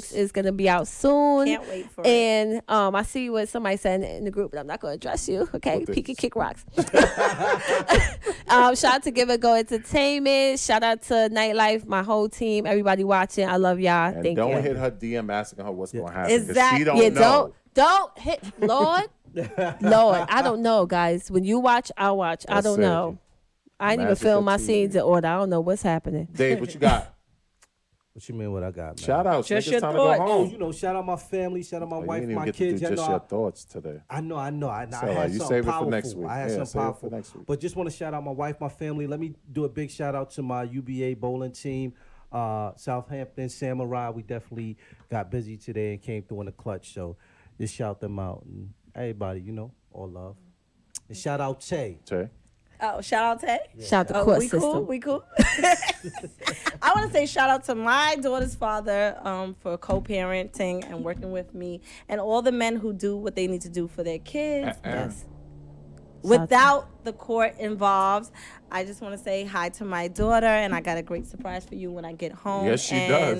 Netflix is gonna be out soon. Can't wait for it. And I see what somebody said in the group, but I'm not gonna address you. Okay, What Peek and this? Kick Rocks. Shout out to Give It Go Entertainment. Shout out to Nightlife, my whole team, everybody watching. I love y'all. And Thank don't you. hit her DM asking her what's going to happen. 'cause Exactly. She don't Yeah, know. don't hit Lord. Lord, I don't know, guys. When you watch, I watch. I That's don't it. know. I ain't even Magic film my TV. scenes in order. I don't know what's happening. Dave, what you got? What you mean? What I got, man? Shout out. Just Niggas your time thoughts. to go Oh, home. you know, shout out my family, shout out my Oh, you wife, didn't even my get kids. to do You just know, your thoughts today. I know. I So, had you something save it for powerful. next week. I had Yeah, something save it for powerful. next week. But just want to shout out my wife, my family. Let me do a big shout out to my UBA bowling team, Southampton Samurai. We definitely got busy today and came through in the clutch. So just shout them out and everybody, you know, all love. And shout out Tay. Jay? Oh, shout out Tay. Shout out the Oh, court we system. cool. We cool. I want to say shout out to my daughter's father for co-parenting and working with me, and all the men who do what they need to do for their kids. Yes. Without the court involved, I just want to say hi to my daughter, and I got a great surprise for you when I get home. Yes, she and,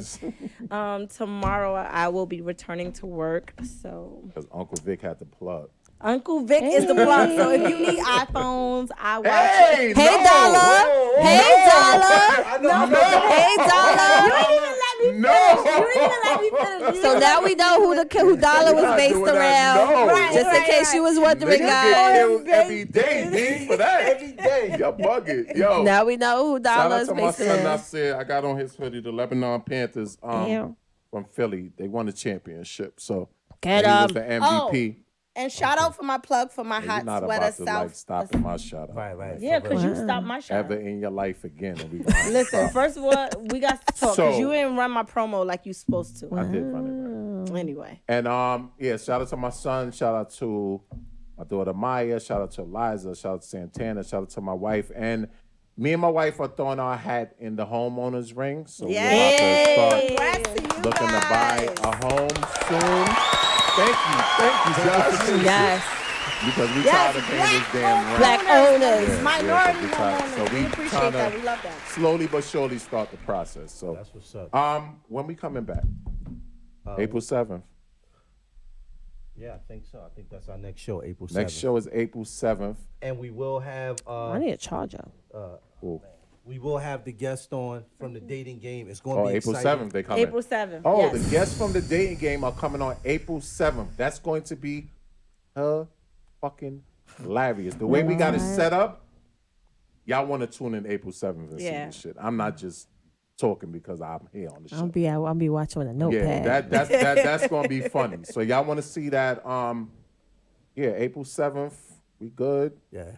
does. Tomorrow I will be returning to work, so Because Uncle Vic had the plug. Uncle Vic is the plug. So if you need iPhones, I watch Hey, it. no. Hey, Dollar. Whoa, Hey, no. Dollar. No. Hey, Dollar. You didn't even let me No. finish. You didn't even let me finish. You So didn't now let we me know who Dollar was not based doing that. around. No. Right, Just in right, case right. you was wondering, Niggas guys. get killed every day, nigga, for that. Every day. Y'all bugging. Yo. Now we know who Shout Dollar out is to my based son around. Nasir. I got on his hoodie, the Lebanon Panthers Damn. from Philly. They won the championship. So Get he was 'em. the MVP. And shout out for my plug for my And you're hot not sweater about to like South. stopping my shout out. Right. Yeah, for because real. you stopped my shout Ever out. in your life again. And we gonna have to Listen, stop. first of all, we got to talk because So- you didn't run my promo like you supposed to. I did run it right. Anyway. And yeah, shout out to my son, shout out to my daughter Maya, shout out to Eliza, shout out to Santana, shout out to my wife. And me and my wife are throwing our hat in the homeowners ring. So we're about to start Congrats to you looking to guys. buy a home soon. Thank you, Josh. Yes. Because we Yes, tired of paying this damn rent. Black owners. Yeah, Minority yeah, we tired. homeowners. So we we appreciate tryna that. We love that. Slowly but surely start the process. So That's what's up. when we coming back? April 7th. Yeah, I think so. I think that's our next show, April 7th. Next show is April 7th. And we will have I need a charger. Cool. we will have the guest on from the dating game. It's going Oh, to be April exciting. 7th they coming. April 7th. Oh, yes. the guests from the dating game are coming on April 7th. That's going to be fucking hilarious. The way we got it set up, y'all want to tune in April 7th and see Yeah. this shit. I'm not just talking because I'm here on the show. I'll be watching with a Yeah, notepad. that's gonna be funny. So y'all want to see that? Yeah, April 7th. We good. Yeah.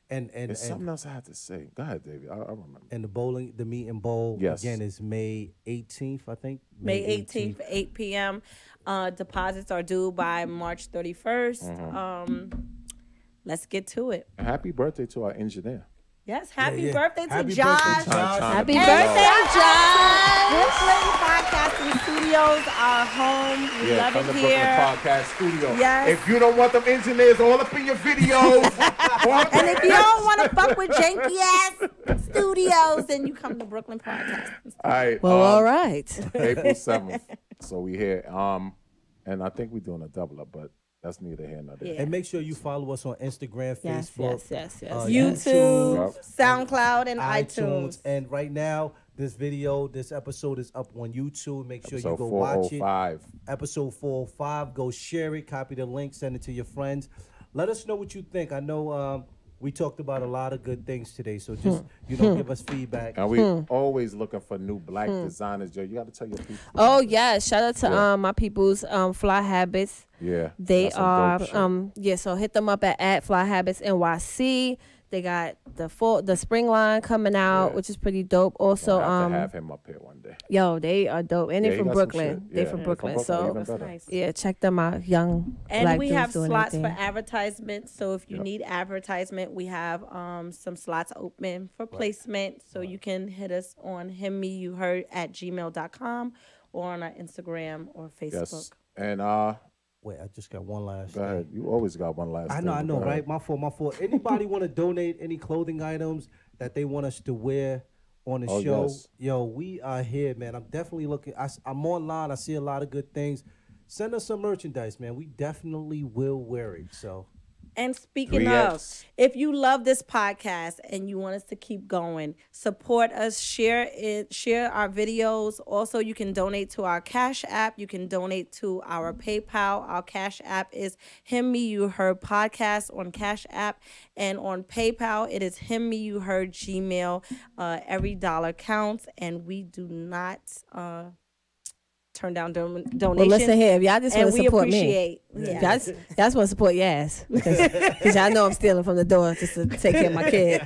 And There's something else I had to say. Go ahead, David. I remember. and the meet and bowl Yes. again is May 18th, I think. May 18th, 8 p.m. Deposits are due by March 31st. Mm-hmm. Let's get to it. And happy birthday to our engineer. Yes, happy yeah. birthday to Happy Josh. birthday, Josh. Happy And birthday, Brooklyn Podcasting Studios are home. We Yeah, love come to it Brooklyn here. Podcast Studio. Yes. If you don't want them engineers all up in your videos, And if you don't want to fuck with janky ass studios, then you come to Brooklyn Podcasting. all right. Well, all right. April 7th. So we here. And I think we're doing a double up, but that's neither here nor there. Yeah. And make sure you follow us on Instagram, Yes, Facebook, yes. YouTube, Yep. SoundCloud, and iTunes. iTunes. And right now, this episode is up on YouTube. Make sure you So go watch it. 405. Episode 405. Go share it, copy the link, send it to your friends. Let us know what you think. I know we talked about a lot of good things today, so just give us feedback. And we always looking for new black designers, Joe. You got to tell your people. Oh yeah, shout out to Yeah. my people's Fly Habits. Yeah. They that's some are dope shit. so hit them up at Fly Habits NYC. They got the spring line coming out, Yeah. which is pretty dope. Also, Gonna have to have him up here one day. yo, they are dope, and Yeah, they're he from got some Brooklyn. shit. They're Yeah, from they're Brooklyn, even so That's better. nice. yeah, check them out. Young And black we dudes have doing slots their for thing. advertisements. So if you Yep. need advertisement, we have some slots open for placement. So you can hit us on himmeyouheard at gmail.com or on our Instagram or Facebook. Yes. And Wait, I just got one last go thing. ahead. You always got one last I thing. know, Go ahead. right? My fault. Anybody want to donate any clothing items that they want us to wear on the Oh, show? yes. Yo, we are here, man. I'm definitely looking. I'm online. I see a lot of good things. Send us some merchandise, man. We definitely will wear it. So And speaking 3X. of, if you love this podcast and you want us to keep going, support us, share it, share our videos. Also, you can donate to our Cash App. You can donate to our PayPal. Our Cash App is Him Me You Heard Podcast on Cash App, and on PayPal it is Him Me You Heard Gmail. Every dollar counts, and we do not turn down donations. Well, listen here, if y'all just want And to we support appreciate. me, Yeah. y'all just want to support Yas, because y'all know I'm stealing from the door just to take care of my kid.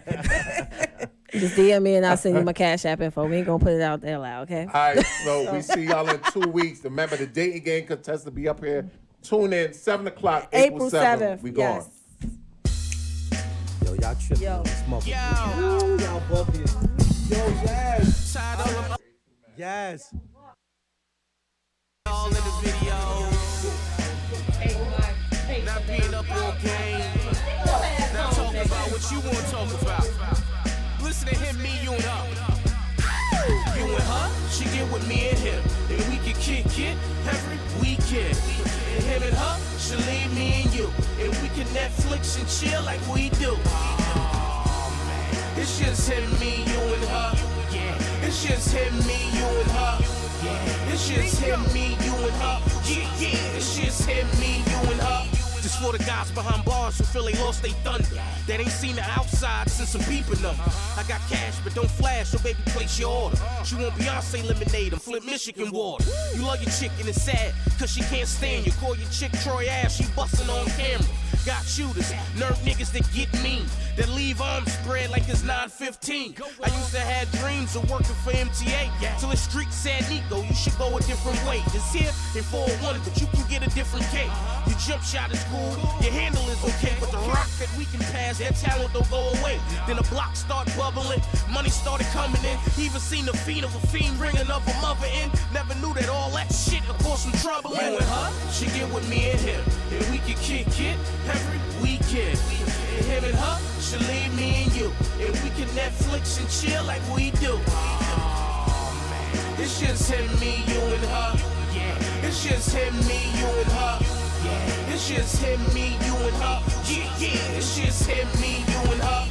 Just DM me and I'll send you my Cash App info. We ain't gonna put it out there loud, okay? All right, so we see y'all in 2 weeks. Remember, the dating game contest will be up here. Tune in, 7 o'clock, April 7th. We gone. Yes. Yo, y'all tripping Yo. on this motherfucker. Ooh, y'all bugging. Yo, yes. Yes. All in the video. Not being up all game. Not talking about what you want to talk about. Listen to him, me, you and her. You and her, she get with me and him. And we can kick it every weekend. And him and her, she leave me and you. And we can Netflix and chill like we do. It's just him, me, you and her. It's just him, me, you and her. It's just him, me, you and her. It's just him, me, you and her. This for the guys behind bars who feel they lost they thunder. That ain't seen the outside since some beeping them. I got cash, but don't flash, so baby, place your order. She want Beyonce lemonade and flip Michigan water. You love your chick and it's sad, cause she can't stand you. Call your chick Troy Ash, she bustin' on camera. Got shooters, nerd niggas that get mean, that leave arms spread like it's 9:15. I used to have dreams of working for MTA, till the street said, Nico, you should go a different way. It's here in 401, but you can get a different K. Your jump shot is cool, your handle is okay, but the rock that we can pass, that talent don't go away. Then the block start bubbling, money started coming in. Even seen the feet of a fiend ringing up a mother in. Never knew that all that shit would cause some trouble. You and her, she get with me and him, and we can kick it every weekend. And him and her, she leave me and you, and we can Netflix and chill like we do. It's just him, me, you and her. It's just him, me, you and her. It's just him, me, you and her. It's just him, me, you and her.